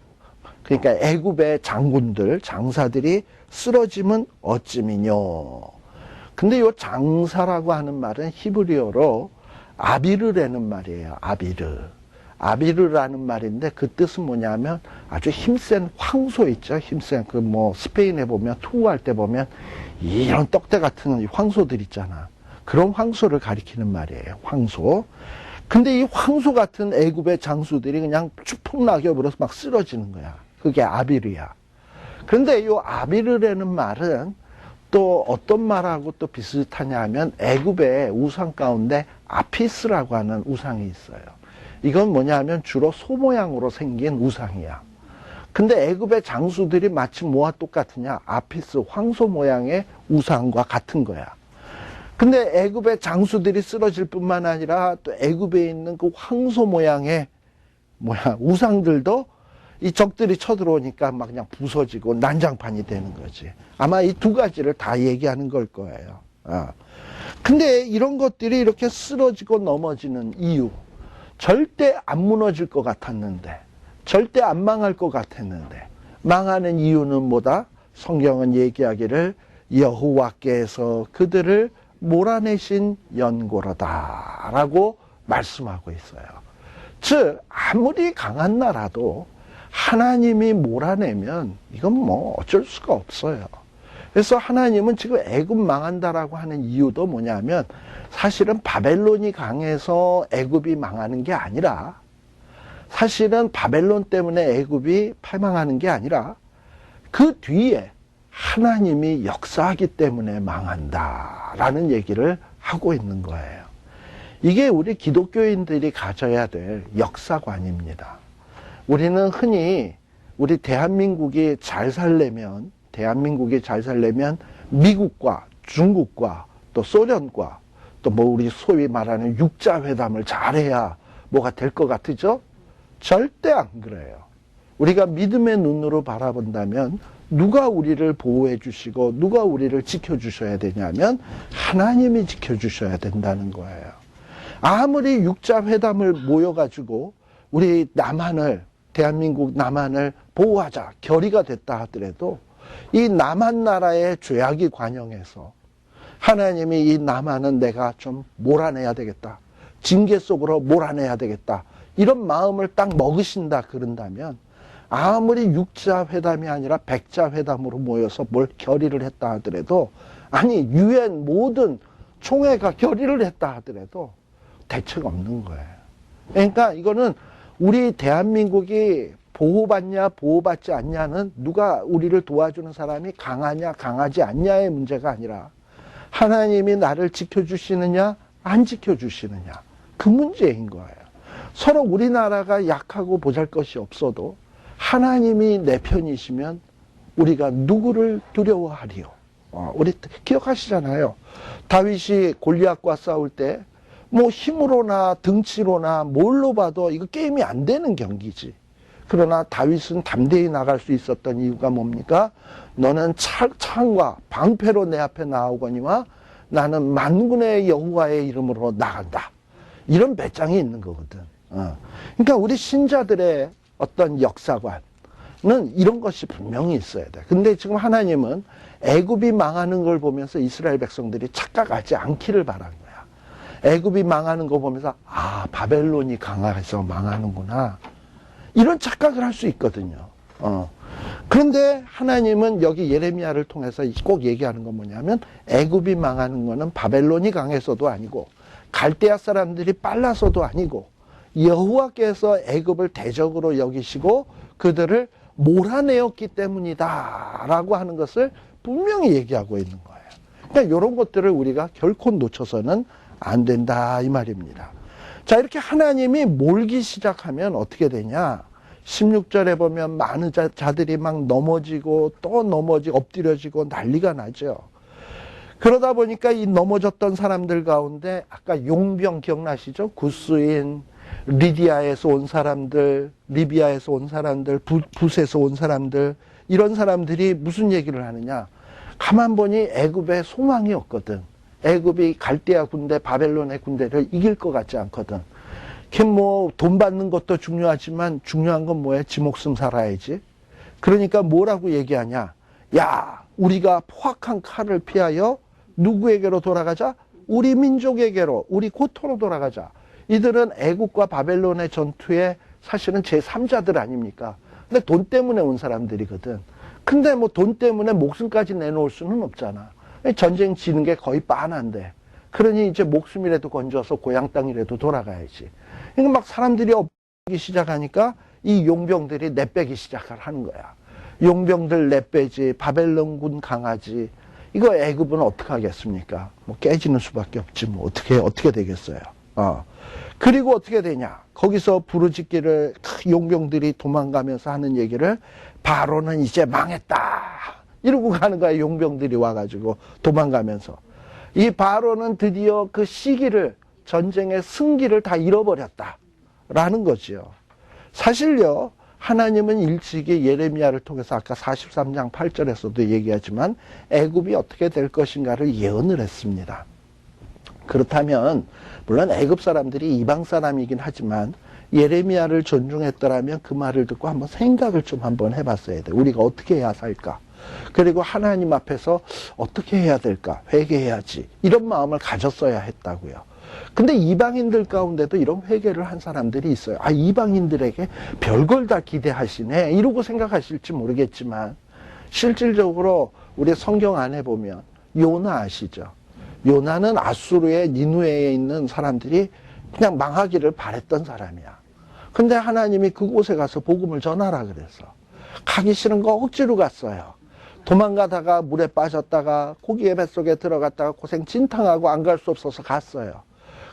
Speaker 1: 그러니까 애굽의 장군들, 장사들이 쓰러짐은 어찌미뇨. 근데 이 장사라고 하는 말은 히브리어로 아비르라는 말이에요. 아비르라는 말인데 그 뜻은 뭐냐면 아주 힘센 황소 있죠. 힘센 그 뭐 스페인에 보면 투구할 때 보면 이런 떡대 같은 황소들 있잖아. 그런 황소를 가리키는 말이에요. 황소. 근데 이 황소 같은 애굽의 장수들이 그냥 추풍낙엽으로 막 쓰러지는 거야. 그게 아비르야. 그런데 이 아비르라는 말은 또 어떤 말하고 또 비슷하냐 하면 애굽의 우상 가운데 아피스라고 하는 우상이 있어요. 이건 뭐냐 하면 주로 소 모양으로 생긴 우상이야. 근데 애굽의 장수들이 마치 뭐와 똑같으냐? 아피스, 황소 모양의 우상과 같은 거야. 근데 애굽의 장수들이 쓰러질 뿐만 아니라 또 애굽에 있는 그 황소 모양의 우상들도 이 적들이 쳐들어오니까 막 그냥 부서지고 난장판이 되는 거지. 아마 이 두 가지를 다 얘기하는 걸 거예요. 근데 이런 것들이 이렇게 쓰러지고 넘어지는 이유, 절대 안 무너질 것 같았는데, 절대 안 망할 것 같았는데 망하는 이유는 뭐다? 성경은 얘기하기를 여호와께서 그들을 몰아내신 연고로다 라고 말씀하고 있어요. 즉 아무리 강한 나라도 하나님이 몰아내면 이건 뭐 어쩔 수가 없어요. 그래서 하나님은 지금 애굽 망한다라고 하는 이유도 뭐냐면 사실은 바벨론이 강해서 애굽이 망하는 게 아니라, 사실은 바벨론 때문에 애굽이 패망하는 게 아니라 그 뒤에 하나님이 역사하기 때문에 망한다라는 얘기를 하고 있는 거예요. 이게 우리 기독교인들이 가져야 될 역사관입니다. 우리는 흔히 우리 대한민국이 잘 살려면 미국과 중국과 또 소련과 또 뭐 우리 소위 말하는 육자회담을 잘해야 뭐가 될 것 같으죠? 절대 안 그래요. 우리가 믿음의 눈으로 바라본다면 누가 우리를 보호해 주시고 누가 우리를 지켜주셔야 되냐면 하나님이 지켜주셔야 된다는 거예요. 아무리 육자회담을 모여가지고 우리 남한을, 대한민국 남한을 보호하자 결의가 됐다 하더라도 이 남한 나라의 죄악이 관영해서 하나님이 이 남한은 내가 좀 몰아내야 되겠다, 징계 속으로 몰아내야 되겠다, 이런 마음을 딱 먹으신다 그런다면 아무리 육자회담이 아니라 백자회담으로 모여서 뭘 결의를 했다 하더라도, 아니 유엔 모든 총회가 결의를 했다 하더라도 대책 없는 거예요. 그러니까 이거는 우리 대한민국이 보호받냐 보호받지 않냐는 누가 우리를 도와주는 사람이 강하냐 강하지 않냐의 문제가 아니라 하나님이 나를 지켜주시느냐 안 지켜주시느냐, 그 문제인 거예요. 서로 우리나라가 약하고 보잘것이 없어도 하나님이 내 편이시면 우리가 누구를 두려워하리요? 우리 기억하시잖아요. 다윗이 골리앗과 싸울 때 뭐 힘으로나 등치로나 뭘로 봐도 이거 게임이 안 되는 경기지. 그러나 다윗은 담대히 나갈 수 있었던 이유가 뭡니까? 너는 창과 방패로 내 앞에 나오거니와 나는 만군의 여호와의 이름으로 나간다. 이런 배짱이 있는 거거든. 그러니까 우리 신자들의 어떤 역사관은 이런 것이 분명히 있어야 돼. 근데 지금 하나님은 애굽이 망하는 걸 보면서 이스라엘 백성들이 착각하지 않기를 바란 거야. 애굽이 망하는 거 보면서 바벨론이 강해서 망하는구나, 이런 착각을 할 수 있거든요. 그런데 하나님은 여기 예레미야를 통해서 꼭 얘기하는 건 뭐냐면 애굽이 망하는 거는 바벨론이 강해서도 아니고 갈대아 사람들이 빨라서도 아니고 여호와께서 애굽을 대적으로 여기시고 그들을 몰아내었기 때문이다 라고 하는 것을 분명히 얘기하고 있는 거예요. 그러니까 이런 것들을 우리가 결코 놓쳐서는 안 된다 이 말입니다. 자, 이렇게 하나님이 몰기 시작하면 어떻게 되냐? 16절에 보면 많은 자들이 막 넘어지고 또 넘어지고 엎드려지고 난리가 나죠. 그러다 보니까 이 넘어졌던 사람들 가운데 아까 용병 기억나시죠? 구스인, 리디아에서 온 사람들, 리비아에서 온 사람들, 붓에서 온 사람들, 이런 사람들이 무슨 얘기를 하느냐? 가만 보니 애굽에 소망이 없거든. 애굽이 갈대아 군대, 바벨론의 군대를 이길 것 같지 않거든. 뭐 돈 받는 것도 중요하지만 중요한 건 뭐야? 지 목숨 살아야지. 그러니까 뭐라고 얘기하냐? 야, 우리가 포악한 칼을 피하여 누구에게로 돌아가자? 우리 민족에게로, 우리 고토로 돌아가자. 이들은 애국과 바벨론의 전투에 사실은 제3자들 아닙니까? 근데 돈 때문에 온 사람들이거든. 근데 뭐 돈 때문에 목숨까지 내놓을 수는 없잖아. 전쟁 지는 게 거의 빤한데. 그러니 이제 목숨이라도 건져서 고향 땅이라도 돌아가야지. 그러니까 막 사람들이 엎기 시작하니까 이 용병들이 내빼기 시작을 하는 거야. 용병들 내빼지, 바벨론군 강하지. 이거 애굽은 어떻게 하겠습니까? 뭐 깨지는 수밖에 없지 뭐 어떻게 되겠어요. 그리고 어떻게 되냐? 거기서 부르짖기를 용병들이 도망가면서 하는 얘기를 바로는 이제 망했다. 이러고 가는 거야. 용병들이 와가지고 도망가면서. 이 바로는 드디어 그 시기를, 전쟁의 승기를 다 잃어버렸다라는 거지요. 사실요, 하나님은 일찍이 예레미야를 통해서 아까 43장 8절에서도 얘기하지만 애굽이 어떻게 될 것인가를 예언을 했습니다. 그렇다면 물론 애굽 사람들이 이방 사람이긴 하지만 예레미야를 존중했더라면 그 말을 듣고 한번 생각을 좀 한번 해봤어야 돼. 우리가 어떻게 해야 살까? 그리고 하나님 앞에서 어떻게 해야 될까? 회개해야지. 이런 마음을 가졌어야 했다고요. 근데 이방인들 가운데도 이런 회개를 한 사람들이 있어요. 이방인들에게 별걸 다 기대하시네. 이러고 생각하실지 모르겠지만 실질적으로 우리 성경 안에 보면 요나 아시죠? 요나는 아수르의 니누에에 있는 사람들이 그냥 망하기를 바랬던 사람이야. 근데 하나님이 그곳에 가서 복음을 전하라 그래서. 가기 싫은 거 억지로 갔어요. 도망가다가 물에 빠졌다가 고기의 뱃속에 들어갔다가 고생 진탕하고 안 갈 수 없어서 갔어요.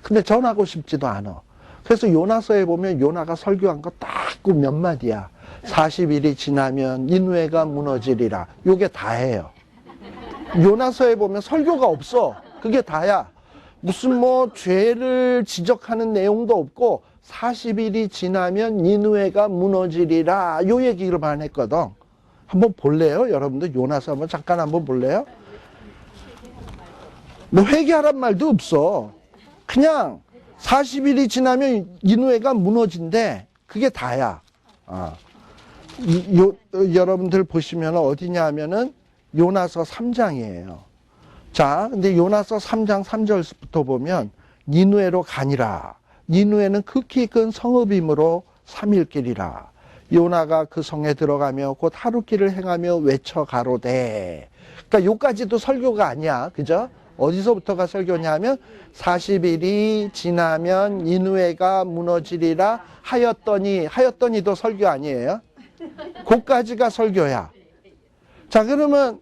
Speaker 1: 근데 전하고 싶지도 않아. 그래서 요나서에 보면 요나가 설교한 거 딱 그 몇 마디야. 40일이 지나면 니느웨가 무너지리라. 요게 다예요. 요나서에 보면 설교가 없어. 그게 다야. 무슨 뭐 죄를 지적하는 내용도 없고 40일이 지나면 니느웨가 무너지리라. 요 얘기를만 했거든. 한번 볼래요? 여러분들 요나서 한번 잠깐 한번 볼래요? 뭐 회개하란 말도 없어. 그냥 40일이 지나면 니느웨가 무너진대. 그게 다야. 여러분들 보시면 어디냐 하면은 요나서 3장이에요. 자, 근데 요나서 3장 3절부터 보면 니느웨로 가니라. 니느웨는 극히 큰 성읍이므로 3일 길이라. 요나가 그 성에 들어가며 곧 하루길을 행하며 외쳐 가로되. 그러니까 요까지도 설교가 아니야. 그죠? 어디서부터가 설교냐 하면 40일이 지나면 니느웨가 무너지리라 하였더니도 설교 아니에요? 그까지가 설교야. 자, 그러면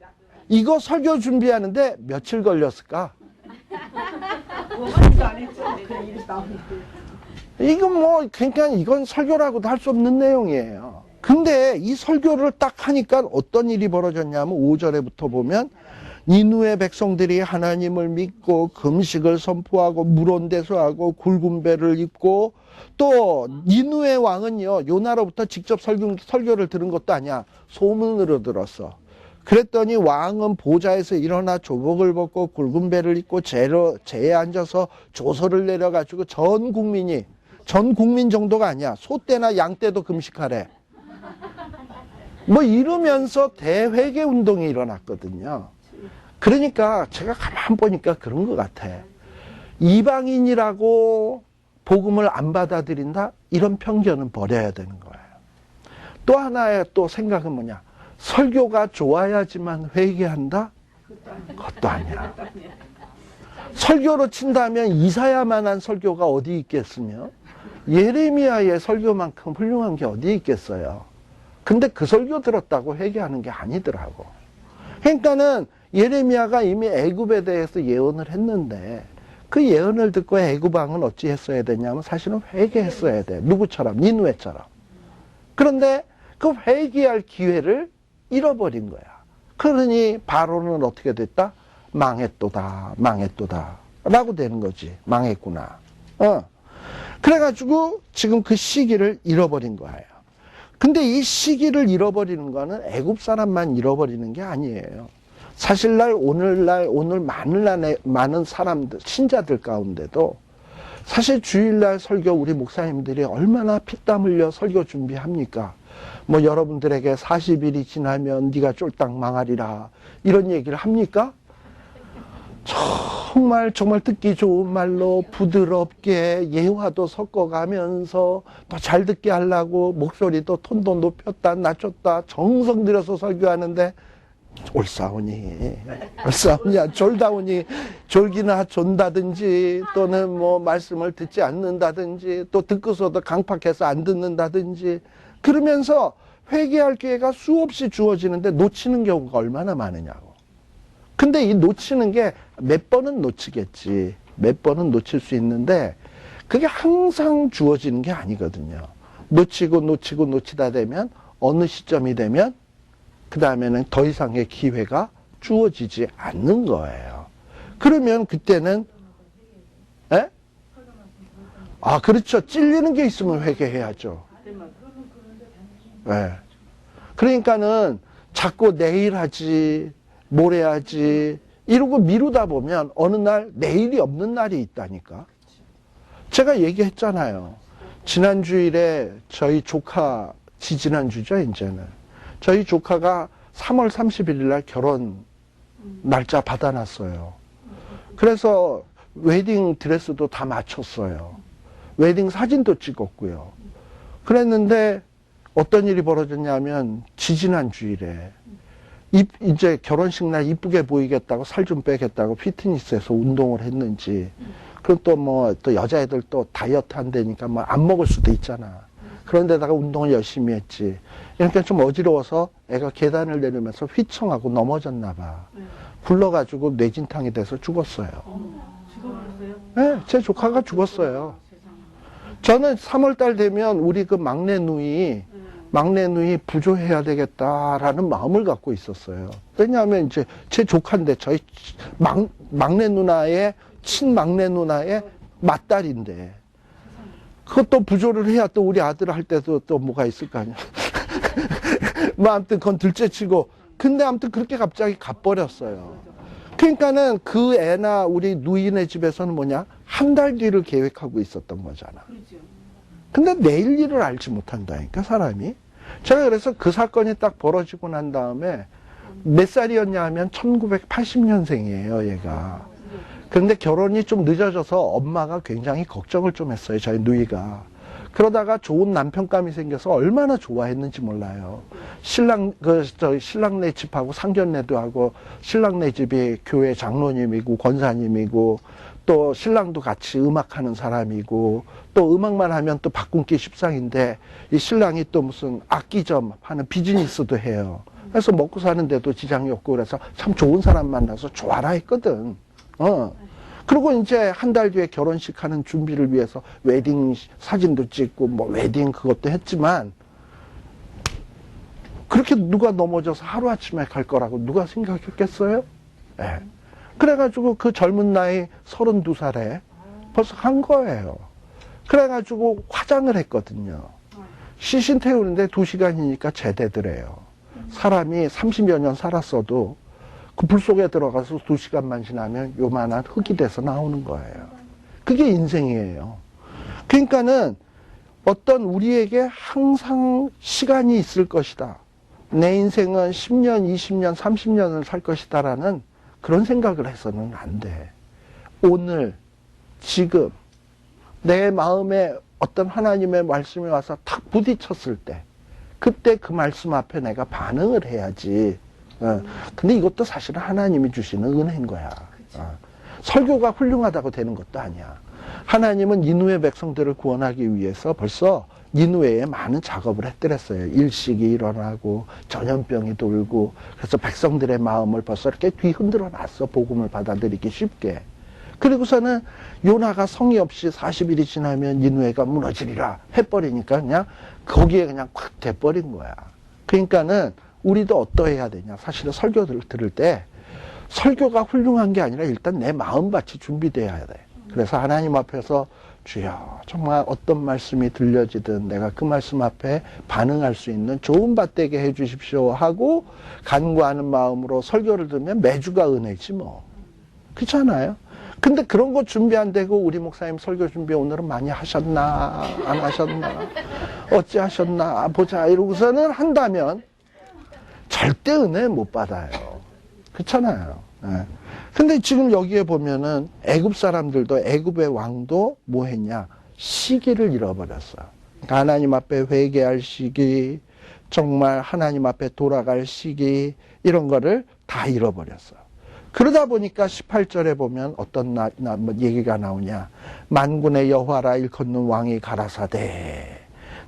Speaker 1: 이거 설교 준비하는데 며칠 걸렸을까? 이건 뭐 그러니까 이건 설교라고도 할 수 없는 내용이에요. 근데 이 설교를 딱 하니까 어떤 일이 벌어졌냐면 5절에부터 보면 니느웨 백성들이 하나님을 믿고 금식을 선포하고 물온대소하고 굵은 배를 입고 또 니느웨 왕은요 요나로부터 직접 설교를 들은 것도 아니야. 소문으로 들었어. 그랬더니 왕은 보좌에서 일어나 조복을 벗고 굵은 배를 입고 제에 앉아서 조서를 내려가지고 전 국민 정도가 아니야. 소떼나 양떼도 금식하래. 뭐 이러면서 대회개 운동이 일어났거든요. 그러니까 제가 가만 보니까 그런 것 같아. 이방인이라고 복음을 안 받아들인다? 이런 편견은 버려야 되는 거예요. 또 하나의 또 생각은 뭐냐? 설교가 좋아야지만 회개한다? 그것도 아니야. 설교로 친다면 이사야만한 설교가 어디 있겠으며 예레미야의 설교만큼 훌륭한 게 어디 있겠어요. 근데 그 설교 들었다고 회개하는 게 아니더라고. 그러니까는 예레미야가 이미 애굽에 대해서 예언을 했는데 그 예언을 듣고 애굽 왕은 어찌 했어야 되냐면 사실은 회개했어야 돼. 누구처럼? 니느웨처럼. 그런데 그 회개할 기회를 잃어버린 거야. 그러니 바로는 어떻게 됐다? 망했도다 라고 되는 거지. 망했구나. 그래가지고 지금 그 시기를 잃어버린 거예요. 근데 이 시기를 잃어버리는 거는 애굽 사람만 잃어버리는 게 아니에요. 사실날 오늘 많은 사람들, 신자들 가운데도 사실 주일날 설교 우리 목사님들이 얼마나 피땀 흘려 설교 준비합니까? 뭐 여러분들에게 40일이 지나면 네가 쫄딱 망하리라 이런 얘기를 합니까? 정말 듣기 좋은 말로 부드럽게 예화도 섞어가면서 더 잘 듣게 하려고 목소리도 톤도 높였다 낮췄다 정성 들여서 설교하는데 옳사오니야 졸다오니 졸기나 존다든지 또는 뭐 말씀을 듣지 않는다든지 또 듣고서도 강팍해서 안 듣는다든지 그러면서 회개할 기회가 수없이 주어지는데 놓치는 경우가 얼마나 많으냐고. 근데 이 놓치는 게 몇 번은 놓치겠지. 몇 번은 놓칠 수 있는데 그게 항상 주어지는 게 아니거든요. 놓치다 되면 어느 시점이 되면 그 다음에는 더 이상의 기회가 주어지지 않는 거예요. 그러면 그때는 그렇죠. 찔리는 게 있으면 회개해야죠. 그러니까는 자꾸 내일 하지 모레 하지 이러고 미루다 보면 어느 날 내일이 없는 날이 있다니까. 제가 얘기했잖아요. 지난 주일에 저희 조카 지난주죠 이제는. 저희 조카가 3월 31일 날 결혼 날짜 받아놨어요. 그래서 웨딩 드레스도 다 맞췄어요. 웨딩 사진도 찍었고요. 그랬는데 어떤 일이 벌어졌냐면 지지난 주일에 이제 결혼식 날 이쁘게 보이겠다고 살 좀 빼겠다고 피트니스에서 운동을 했는지 그리고 또 뭐 또 여자애들 또 다이어트 한다니까 뭐 안 먹을 수도 있잖아. 그런데다가 운동을 열심히 했지. 그러니까 좀 어지러워서 애가 계단을 내리면서 휘청하고 넘어졌나 봐. 굴러가지고 뇌진탕이 돼서 죽었어요.
Speaker 2: 죽어버렸어요?
Speaker 1: 네, 제 조카가 죽었어요. 저는 3월달 되면 우리 그 막내 누이 부조해야 되겠다라는 마음을 갖고 있었어요. 왜냐하면 이제 제 조카인데 저희 막내 누나의 친막내 누나의 맏딸인데 그것도 부조를 해야 또 우리 아들 할 때도 또 뭐가 있을 거 아니야. 뭐 아무튼 그건 둘째치고 근데 아무튼 그렇게 갑자기 가버렸어요. 그러니까는 그 애나 우리 누이네 집에서는 뭐냐 한 달 뒤를 계획하고 있었던 거잖아. 근데 내일 일을 알지 못한다니까 사람이. 제가 그래서 그 사건이 딱 벌어지고 난 다음에 몇 살이었냐 하면 1980년생이에요 얘가. 그런데 결혼이 좀 늦어져서 엄마가 굉장히 걱정을 좀 했어요 저희 누이가. 그러다가 좋은 남편감이 생겨서 얼마나 좋아했는지 몰라요. 신랑네 집하고 상견례도 하고, 신랑네 집이 교회 장로님이고, 권사님이고, 또 신랑도 같이 음악하는 사람이고, 또 음악만 하면 또 바꾼기 십상인데, 이 신랑이 또 무슨 악기점 하는 비즈니스도 해요. 그래서 먹고 사는데도 지장이 없고, 그래서 참 좋은 사람 만나서 좋아라 했거든. 그리고 이제 한 달 뒤에 결혼식 하는 준비를 위해서 웨딩 사진도 찍고 뭐 웨딩 그것도 했지만 그렇게 누가 넘어져서 하루아침에 갈 거라고 누가 생각했겠어요? 네. 그래가지고 그 젊은 나이 32살에 벌써 한 거예요. 그래가지고 화장을 했거든요. 시신 태우는데 2시간이니까 제대더래요. 사람이 30여 년 살았어도 그 불 속에 들어가서 2시간만 지나면 요만한 흙이 돼서 나오는 거예요. 그게 인생이에요. 그러니까는 어떤 우리에게 항상 시간이 있을 것이다. 내 인생은 10년, 20년, 30년을 살 것이다라는 그런 생각을 해서는 안 돼. 오늘, 지금, 내 마음에 어떤 하나님의 말씀이 와서 탁 부딪혔을 때, 그때 그 말씀 앞에 내가 반응을 해야지. 근데 이것도 사실은 하나님이 주시는 은혜인 거야. 설교가 훌륭하다고 되는 것도 아니야. 하나님은 니누의 백성들을 구원하기 위해서 벌써 니누에에 많은 작업을 했더랬어요. 일식이 일어나고 전염병이 돌고 그래서 백성들의 마음을 벌써 이렇게 뒤흔들어 놨어. 복음을 받아들이기 쉽게. 그리고서는 요나가 성의 없이 40일이 지나면 니누에가 무너지리라 해버리니까 그냥 거기에 그냥 콱 돼버린 거야. 그러니까는 우리도 어떠해야 되냐. 사실은 설교를 들을 때 설교가 훌륭한 게 아니라 일단 내 마음밭이 준비돼야 돼. 그래서 하나님 앞에서 주여 정말 어떤 말씀이 들려지든 내가 그 말씀 앞에 반응할 수 있는 좋은 밭 되게 해 주십시오 하고 간구하는 마음으로 설교를 들으면 매주가 은혜지 뭐. 그렇잖아요. 근데 그런 거 준비 안 되고 우리 목사님 설교 준비 오늘은 많이 하셨나 안 하셨나 어찌 하셨나 보자 이러고서는 한다면 절대 은혜 못 받아요. 그렇잖아요. 네. 근데 지금 여기에 보면은 애굽 사람들도 애굽의 왕도 뭐 했냐? 시기를 잃어버렸어. 그러니까 하나님 앞에 회개할 시기, 정말 하나님 앞에 돌아갈 시기 이런 거를 다 잃어버렸어. 그러다 보니까 18절에 보면 어떤 얘기가 나오냐? 만군의 여호와라 일컫는 왕이 가라사대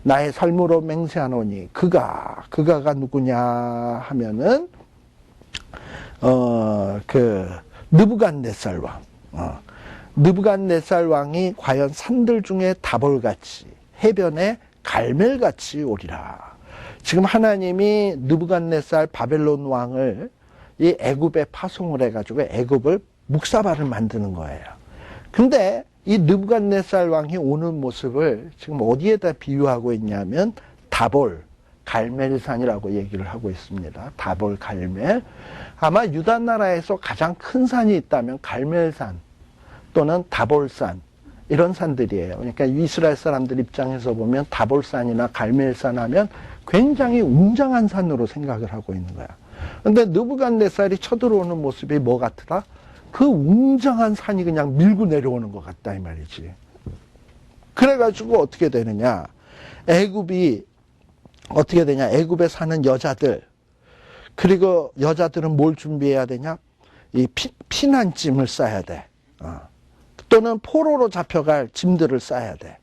Speaker 1: 나의 삶으로 맹세하노니 그가가 누구냐 하면은 느부갓네살 왕. 느부갓네살 왕이 과연 산들 중에 다볼같이 해변에 갈멜같이 오리라. 지금 하나님이 느부갓네살 바벨론 왕을 이 애굽에 파송을 해가지고 애굽을 묵사발을 만드는 거예요. 근데 이 느부갓네살 왕이 오는 모습을 지금 어디에다 비유하고 있냐면 다볼, 갈멜산이라고 얘기를 하고 있습니다. 다볼, 갈멜. 아마 유다 나라에서 가장 큰 산이 있다면 갈멜산 또는 다볼산 이런 산들이에요. 그러니까 이스라엘 사람들 입장에서 보면 다볼산이나 갈멜산 하면 굉장히 웅장한 산으로 생각을 하고 있는 거야. 근데 느부갓네살이 쳐들어오는 모습이 뭐 같더라? 그 웅장한 산이 그냥 밀고 내려오는 것 같다 이 말이지. 그래가지고 어떻게 되느냐? 애굽이 어떻게 되냐? 애굽에 사는 여자들 그리고 여자들은 뭘 준비해야 되냐? 이 피난짐을 싸야 돼. 또는 포로로 잡혀갈 짐들을 싸야 돼.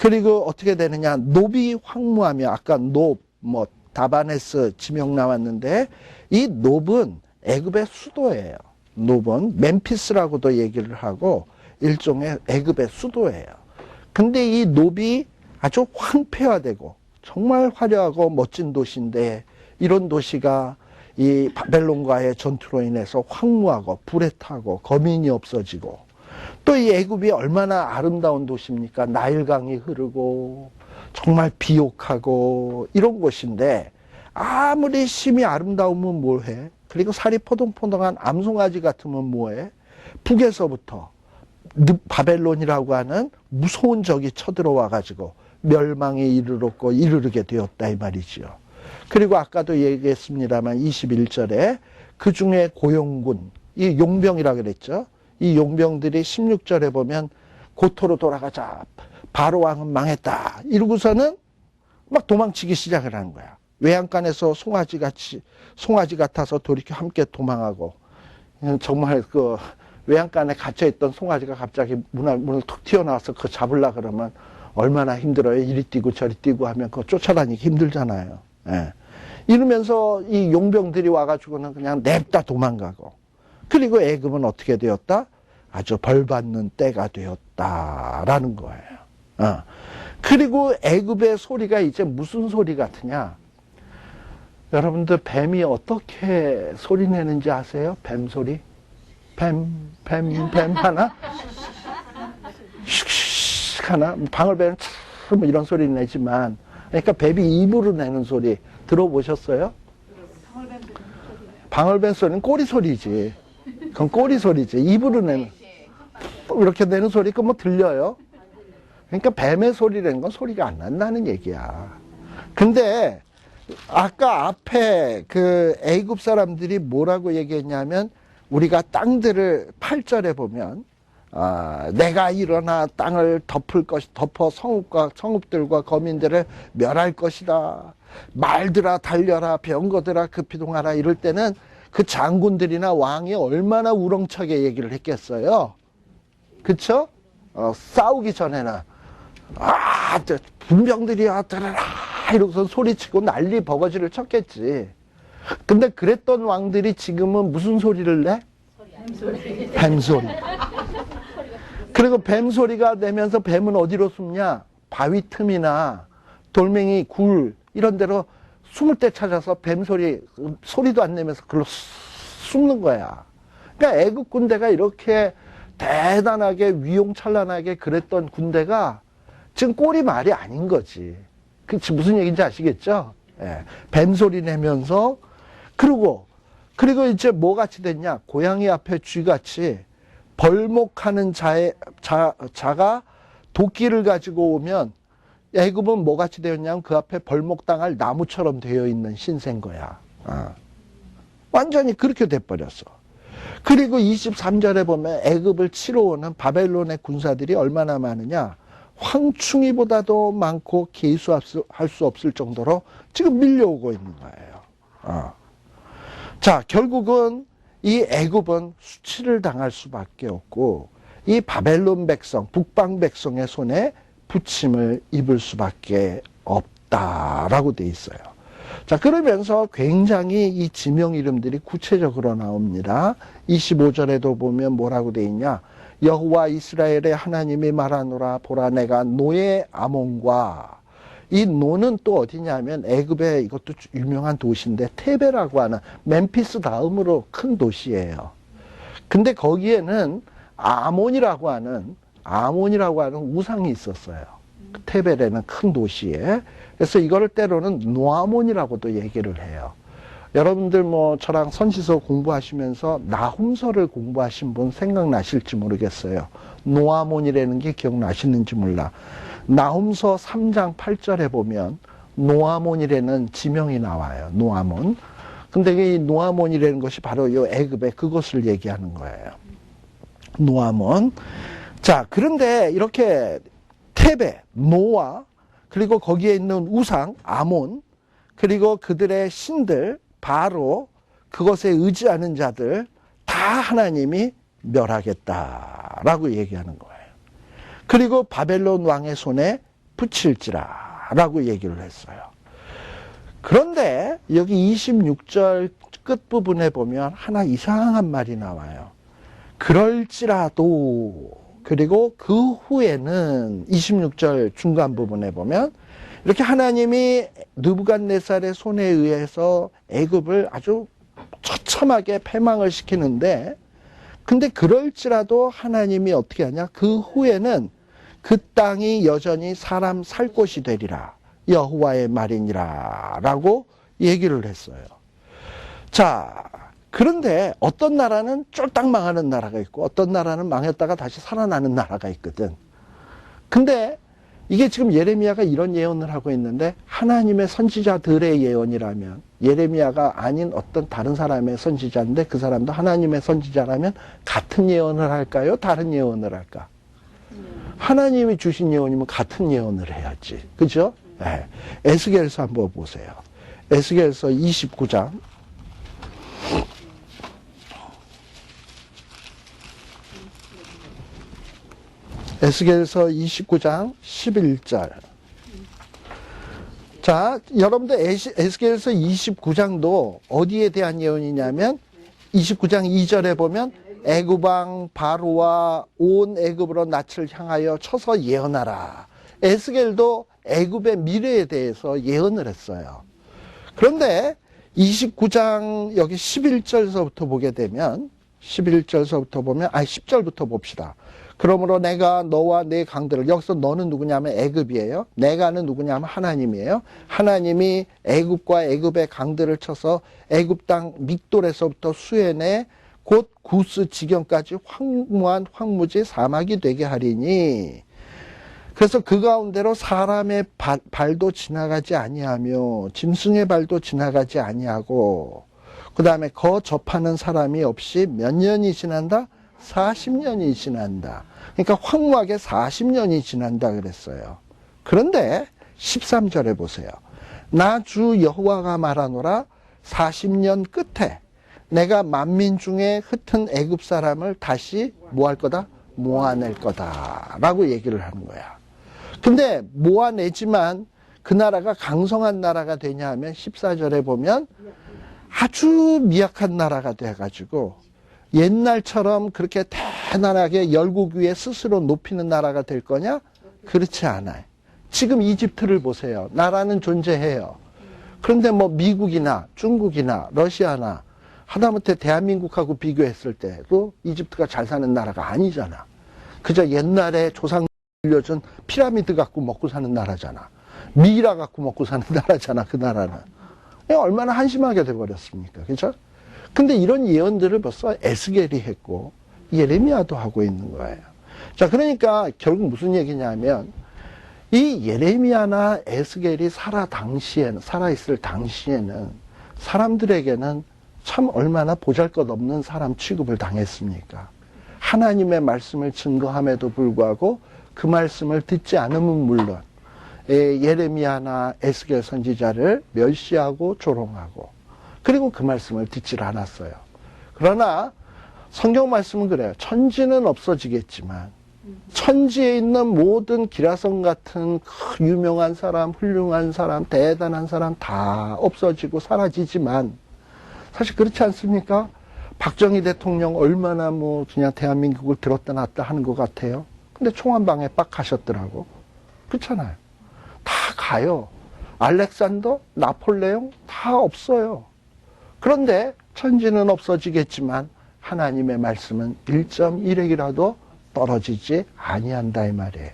Speaker 1: 그리고 어떻게 되느냐? 노비 황무하며, 아까 노, 다바네스 지명 나왔는데, 이 노브는 애굽의 수도예요. 노브는 멤피스라고도 얘기를 하고, 일종의 애굽의 수도예요. 근데 이 노비 아주 황폐화되고, 정말 화려하고 멋진 도시인데, 이런 도시가 이 바벨론과의 전투로 인해서 황무하고, 불에 타고, 거민이 없어지고, 또 이 애굽이 얼마나 아름다운 도시입니까? 나일강이 흐르고 정말 비옥하고 이런 곳인데 아무리 심이 아름다우면 뭐해? 그리고 살이 포동포동한 암송아지 같으면 뭐해? 북에서부터 바벨론이라고 하는 무서운 적이 쳐들어와 가지고 멸망에 이르게 되었다 이 말이지요. 그리고 아까도 얘기했습니다만 21절에 그 중에 고용군, 이 용병이라 그랬죠. 이 용병들이 16절에 보면 고토로 돌아가자. 바로 왕은 망했다. 이러고서는 막 도망치기 시작을 하는 거야. 외양간에서 송아지 같아서 돌이켜 함께 도망하고 정말 그 외양간에 갇혀있던 송아지가 갑자기 문을 툭 튀어나와서 그거 잡으려 그러면 얼마나 힘들어요. 이리 뛰고 저리 뛰고 하면 그거 쫓아다니기 힘들잖아요. 예. 이러면서 이 용병들이 와가지고는 그냥 냅다 도망가고 그리고 애굽은 어떻게 되었다? 아주 벌받는 때가 되었다라는 거예요. 그리고 애굽의 소리가 이제 무슨 소리 같으냐? 여러분들 뱀이 어떻게 소리 내는지 아세요? 뱀 소리? 뱀 하나? 슉슉 하나? 방울뱀은 참 이런 소리 내지만 그러니까 뱀이 입으로 내는 소리 들어보셨어요? 방울뱀 소리는 꼬리 소리지. 그건 꼬리 소리지. 입으로 내는 이렇게 내는 소리가 뭐 들려요? 그러니까 뱀의 소리라는 건 소리가 안 난다는 얘기야. 근데 아까 앞에 그 애굽 사람들이 뭐라고 얘기했냐면 우리가 땅들을 8절에 보면 내가 일어나 땅을 덮어 성읍들과 거민들을 멸할 것이다. 말들아 달려라 병거들아 급히 동하라 이럴 때는 그 장군들이나 왕이 얼마나 우렁차게 얘기를 했겠어요. 그쵸? 싸우기 전에는 분병들이야 들어라 이러고서 소리치고 난리 버거지를 쳤겠지. 근데 그랬던 왕들이 지금은 무슨 소리를 내? 뱀소리. 그리고 뱀소리가 내면서 뱀은 어디로 숨냐? 바위 틈이나 돌멩이 굴 이런 데로 숨을 때 찾아서 소리도 안 내면서 그걸로 숨는 거야. 그러니까 애국 군대가 이렇게 대단하게 위용찬란하게 그랬던 군대가 지금 꼴이 말이 아닌 거지. 그치, 무슨 얘기인지 아시겠죠? 예. 뱀소리 내면서, 그리고 이제 뭐 같이 됐냐? 고양이 앞에 쥐같이 벌목하는 자가 도끼를 가지고 오면 애굽은 뭐 같이 되었냐면 그 앞에 벌목당할 나무처럼 되어 있는 신세인 거야. 완전히 그렇게 돼버렸어. 그리고 23절에 보면 애굽을 치러 오는 바벨론의 군사들이 얼마나 많으냐? 황충이보다도 많고 계수할 수 없을 정도로 지금 밀려오고 있는 거예요. 자, 결국은 이 애굽은 수치를 당할 수밖에 없고 이 바벨론 백성, 북방 백성의 손에 부침을 입을 수밖에 없다라고 돼 있어요. 자, 그러면서 굉장히 이 지명 이름들이 구체적으로 나옵니다. 25절에도 보면 뭐라고 돼 있냐? 여호와 이스라엘의 하나님이 말하노라 보라 내가 노의 아몬과 이 노는 또 어디냐면 애굽의 이것도 유명한 도시인데 테베라고 하는 멤피스 다음으로 큰 도시예요. 근데 거기에는 아몬이라고 하는 우상이 있었어요. 테베라는 큰 도시에. 그래서 이거를 때로는 노아몬이라고도 얘기를 해요. 여러분들 뭐 저랑 선지서 공부하시면서 나훔서를 공부하신 분 생각나실지 모르겠어요. 노아몬이라는 게 기억나시는지 몰라. 나훔서 3장 8절에 보면 노아몬이라는 지명이 나와요. 노아몬. 근데 이 노아몬이라는 것이 바로 이 애굽의 그것을 얘기하는 거예요. 노아몬. 자, 그런데 이렇게 테베, 노아, 그리고 거기에 있는 우상, 아몬, 그리고 그들의 신들, 바로 그것에 의지하는 자들 다 하나님이 멸하겠다라고 얘기하는 거예요. 그리고 바벨론 왕의 손에 붙일지라 라고 얘기를 했어요. 그런데 여기 26절 끝부분에 보면 하나 이상한 말이 나와요. 그럴지라도. 그리고 그 후에는 26절 중간 부분에 보면 이렇게 하나님이 느부갓네살의 손에 의해서 애굽을 아주 처참하게 패망을 시키는데, 근데 그럴지라도 하나님이 어떻게 하냐? 그 후에는 그 땅이 여전히 사람 살 곳이 되리라. 여호와의 말이니라 라고 얘기를 했어요. 자, 그런데 어떤 나라는 쫄딱 망하는 나라가 있고 어떤 나라는 망했다가 다시 살아나는 나라가 있거든. 근데 이게 지금 예레미야가 이런 예언을 하고 있는데, 하나님의 선지자들의 예언이라면, 예레미야가 아닌 어떤 다른 사람의 선지자인데 그 사람도 하나님의 선지자라면 같은 예언을 할까요? 다른 예언을 할까? 하나님이 주신 예언이면 같은 예언을 해야지. 그죠? 네. 에스겔서 한번 보세요. 에스겔서 29장. 에스겔서 29장 11절. 자, 여러분들 에스겔서 29장도 어디에 대한 예언이냐면 29장 2절에 보면 애굽 왕 바로와 온 애굽으로 낯을 향하여 쳐서 예언하라. 에스겔도 애굽의 미래에 대해서 예언을 했어요. 그런데 29장 여기 11절서부터 보게 되면 11절서부터 보면 10절부터 봅시다. 그러므로 내가 너와 내 강들을, 여기서 너는 누구냐면 애굽이에요. 내가는 누구냐면 하나님이에요. 하나님이 애굽과 애굽의 강들을 쳐서 애굽 땅 믹돌에서부터 수에내 곧 구스 지경까지 황무한 황무지 사막이 되게 하리니, 그래서 그 가운데로 사람의 발도 지나가지 아니하며 짐승의 발도 지나가지 아니하고, 그 다음에 거 접하는 사람이 없이 몇 년이 지난다? 40년이 지난다. 그러니까 황무하게 40년이 지난다 그랬어요. 그런데 13절에 보세요. 나 주 여호와가 말하노라. 40년 끝에 내가 만민 중에 흩은 애굽 사람을 다시 뭐 할 거다? 모아낼 거다 라고 얘기를 하는 거야. 근데 모아내지만 그 나라가 강성한 나라가 되냐 하면 14절에 보면 아주 미약한 나라가 돼가지고 옛날처럼 그렇게 대단하게 열국 위에 스스로 높이는 나라가 될 거냐? 그렇지 않아요. 지금 이집트를 보세요. 나라는 존재해요. 그런데 뭐 미국이나 중국이나 러시아나 하다못해 대한민국하고 비교했을 때도 이집트가 잘 사는 나라가 아니잖아. 그저 옛날에 조상 빌려준 피라미드 갖고 먹고 사는 나라잖아. 미이라 갖고 먹고 사는 나라잖아. 그 나라는. 얼마나 한심하게 돼버렸습니까? 그죠? 근데 이런 예언들을 벌써 에스겔이 했고 예레미야도 하고 있는 거예요. 자, 그러니까 결국 무슨 얘기냐면 이 예레미야나 에스겔이 살아있을 당시에는 사람들에게는 참 얼마나 보잘것없는 사람 취급을 당했습니까? 하나님의 말씀을 증거함에도 불구하고 그 말씀을 듣지 않으면 물론 예레미야나 에스겔 선지자를 멸시하고 조롱하고, 그리고 그 말씀을 듣질 않았어요. 그러나 성경 말씀은 그래요. 천지는 없어지겠지만 천지에 있는 모든 기라성 같은 유명한 사람, 훌륭한 사람, 대단한 사람 다 없어지고 사라지지만, 사실 그렇지 않습니까? 박정희 대통령 얼마나 뭐 그냥 대한민국을 들었다 놨다 하는 것 같아요. 근데 총 한 방에 빡 가셨더라고. 그렇잖아요. 다 가요. 알렉산더, 나폴레옹 다 없어요. 그런데 천지는 없어지겠지만 하나님의 말씀은 1.1핵이라도 떨어지지 아니한다 이 말이에요.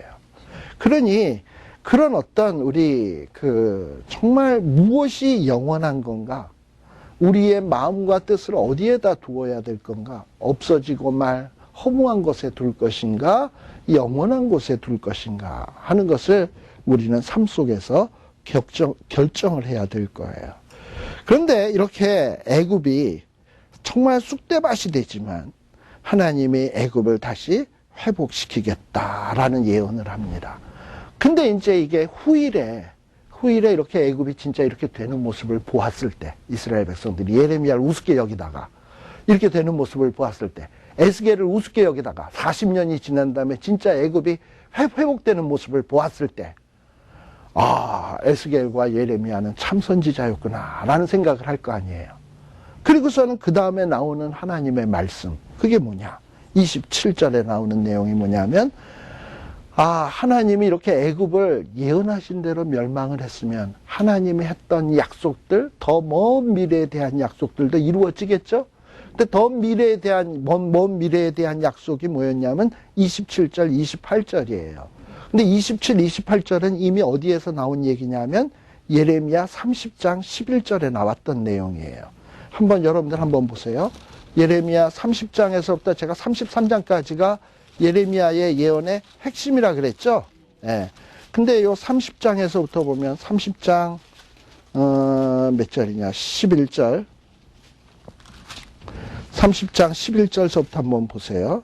Speaker 1: 그러니 그런 어떤 우리 정말 무엇이 영원한 건가? 우리의 마음과 뜻을 어디에다 두어야 될 건가? 없어지고 말 허무한 곳에 둘 것인가? 영원한 곳에 둘 것인가? 하는 것을 우리는 삶 속에서 결정을 해야 될 거예요. 그런데 이렇게 애굽이 정말 쑥대밭이 되지만 하나님이 애굽을 다시 회복시키겠다라는 예언을 합니다. 근데 이제 이게 후일에 이렇게 애굽이 진짜 이렇게 되는 모습을 보았을 때, 이스라엘 백성들이 예레미야를 우습게 여기다가 이렇게 되는 모습을 보았을 때, 에스겔을 우습게 여기다가 40년이 지난 다음에 진짜 애굽이 회복되는 모습을 보았을 때, 에스겔과 예레미야는 참 선지자였구나 라는 생각을 할 거 아니에요. 그리고서는 그 다음에 나오는 하나님의 말씀, 그게 뭐냐? 27절에 나오는 내용이 뭐냐면, 하나님이 이렇게 애굽을 예언하신 대로 멸망을 했으면 하나님이 했던 약속들, 더 먼 미래에 대한 약속들도 이루어지겠죠? 근데 더 미래에 대한, 먼 미래에 대한 약속이 뭐였냐면 27절, 28절이에요. 근데 27, 28절은 이미 어디에서 나온 얘기냐면 예레미야 30장 11절에 나왔던 내용이에요. 여러분들 한번 보세요. 예레미야 30장에서부터 제가 33장까지가 예레미야의 예언의 핵심이라 그랬죠. 예. 근데 요 30장에서부터 보면 30장 몇 절이냐? 11절. 30장 11절서부터 한번 보세요.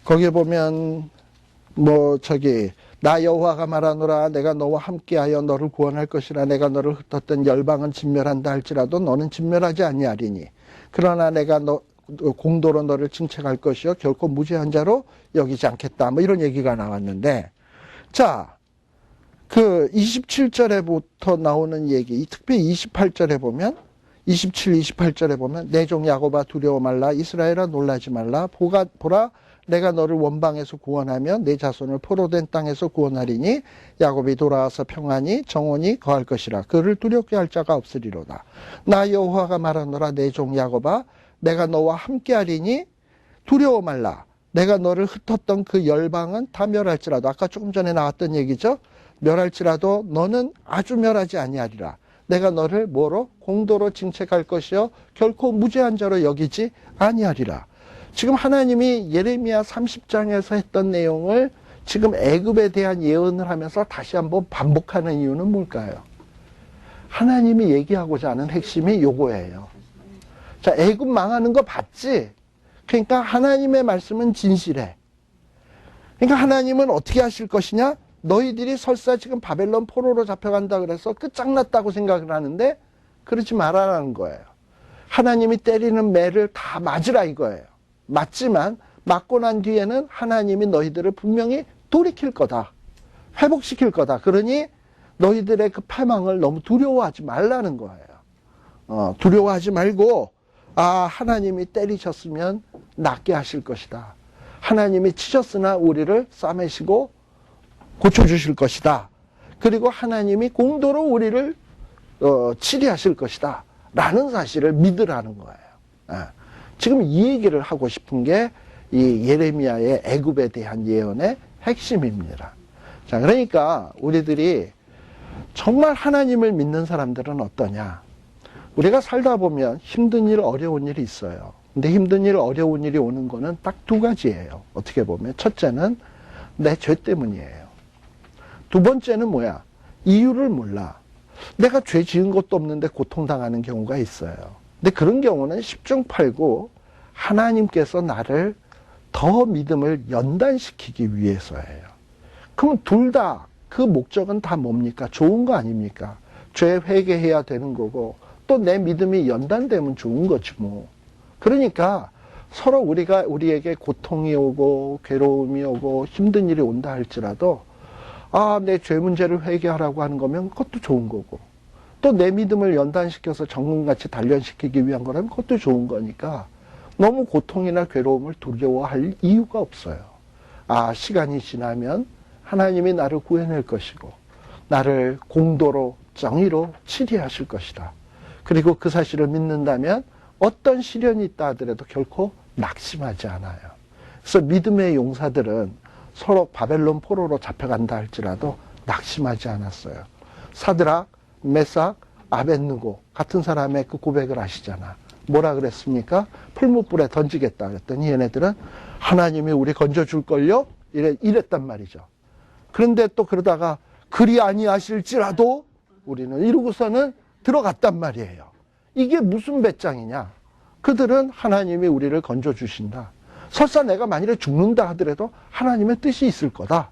Speaker 1: 거기에 보면 나 여호와가 말하노라 내가 너와 함께하여 너를 구원할 것이라 내가 너를 흩었던 열방은 진멸한다 할지라도 너는 진멸하지 아니하리니 그러나 내가 공도로 너를 징책할 것이요 결코 무죄한 자로 여기지 않겠다. 이런 얘기가 나왔는데, 자, 그 27절에부터 나오는 얘기, 특히 28절에 보면 27, 28절에 보면 내 종 야곱아 두려워 말라 이스라엘아 놀라지 말라 보라 내가 너를 원방에서 구원하며 내 자손을 포로된 땅에서 구원하리니 야곱이 돌아와서 평안히 정원히 거할 것이라 그를 두렵게 할 자가 없으리로다. 나 여호와가 말하노라 내 종 야곱아 내가 너와 함께하리니 두려워 말라. 내가 너를 흩었던 그 열방은 다 멸할지라도, 아까 조금 전에 나왔던 얘기죠. 멸할지라도 너는 아주 멸하지 아니하리라. 내가 너를 뭐로? 공도로 징책할 것이요 결코 무죄한 자로 여기지 아니하리라. 지금 하나님이 예레미야 30장에서 했던 내용을 지금 애굽에 대한 예언을 하면서 다시 한번 반복하는 이유는 뭘까요? 하나님이 얘기하고자 하는 핵심이 요거예요. 자, 애굽 망하는 거 봤지? 그러니까 하나님의 말씀은 진실해. 그러니까 하나님은 어떻게 하실 것이냐? 너희들이 설사 지금 바벨론 포로로 잡혀간다 그래서 끝장났다고 생각을 하는데 그러지 말아라는 거예요. 하나님이 때리는 매를 다 맞으라 이거예요. 맞지만 맞고 난 뒤에는 하나님이 너희들을 분명히 돌이킬 거다. 회복시킬 거다. 그러니 너희들의 그 패망을 너무 두려워하지 말라는 거예요. 두려워하지 말고 하나님이 때리셨으면 낫게 하실 것이다. 하나님이 치셨으나 우리를 싸매시고 고쳐주실 것이다. 그리고 하나님이 공도로 우리를 치리하실 것이다. 라는 사실을 믿으라는 거예요. 지금 이 얘기를 하고 싶은 게 이 예레미야의 애굽에 대한 예언의 핵심입니다. 자, 그러니까 우리들이 정말 하나님을 믿는 사람들은 어떠냐? 우리가 살다 보면 힘든 일, 어려운 일이 있어요. 근데 힘든 일, 어려운 일이 오는 거는 딱 두 가지예요. 어떻게 보면. 첫째는 내 죄 때문이에요. 두 번째는 뭐야? 이유를 몰라. 내가 죄 지은 것도 없는데 고통당하는 경우가 있어요. 근데 그런 경우는 10중 8구 하나님께서 나를 더 믿음을 연단시키기 위해서예요. 그럼 둘 다 그 목적은 다 뭡니까? 좋은 거 아닙니까? 죄 회개해야 되는 거고 또 내 믿음이 연단되면 좋은 거지 뭐. 그러니까 서로 우리에게 고통이 오고 괴로움이 오고 힘든 일이 온다 할지라도 내 죄 문제를 회개하라고 하는 거면 그것도 좋은 거고 또 내 믿음을 연단시켜서 정금같이 단련시키기 위한 거라면 그것도 좋은 거니까 너무 고통이나 괴로움을 두려워할 이유가 없어요. 시간이 지나면 하나님이 나를 구해낼 것이고 나를 공도로 정의로 치리하실 것이다. 그리고 그 사실을 믿는다면 어떤 시련이 있다 하더라도 결코 낙심하지 않아요. 그래서 믿음의 용사들은 서로 바벨론 포로로 잡혀간다 할지라도 낙심하지 않았어요. 사드락, 메삭, 아벳느고 같은 사람의 그 고백을 아시잖아. 뭐라 그랬습니까? 풀무불에 던지겠다 그랬더니 얘네들은 하나님이 우리 건져줄걸요? 이랬단 말이죠. 그런데 또 그러다가 그리 아니하실지라도 우리는 이러고서는 들어갔단 말이에요. 이게 무슨 배짱이냐? 그들은 하나님이 우리를 건져주신다. 설사 내가 만일에 죽는다 하더라도 하나님의 뜻이 있을 거다.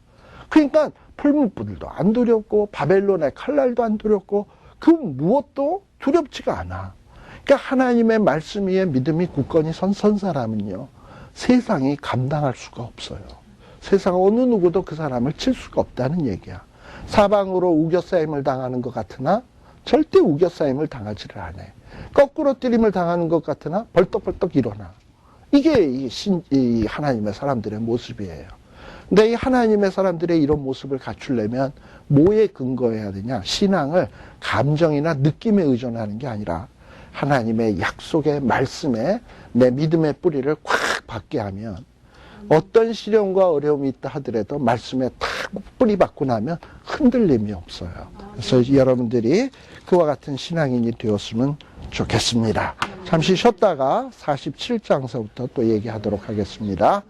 Speaker 1: 그러니까 풀무불도 안 두렵고 바벨론의 칼날도 안 두렵고 그 무엇도 두렵지가 않아. 그러니까 하나님의 말씀 위에 믿음이 굳건히 선 사람은요. 세상이 감당할 수가 없어요. 세상 어느 누구도 그 사람을 칠 수가 없다는 얘기야. 사방으로 우겨싸임을 당하는 것 같으나 절대 우겨싸임을 당하지를 않아요. 거꾸로 뜨림을 당하는 것 같으나 벌떡벌떡 일어나. 이게 이 하나님의 사람들의 모습이에요. 근데 이 하나님의 사람들의 이런 모습을 갖추려면 뭐에 근거해야 되냐? 신앙을 감정이나 느낌에 의존하는 게 아니라 하나님의 약속의 말씀에 내 믿음의 뿌리를 콱 박게 하면 어떤 시련과 어려움이 있다 하더라도 말씀에 탁 뿌리 박고 나면 흔들림이 없어요. 그래서 여러분들이 그와 같은 신앙인이 되었으면 좋겠습니다. 잠시 쉬었다가 47장서부터 또 얘기하도록 하겠습니다.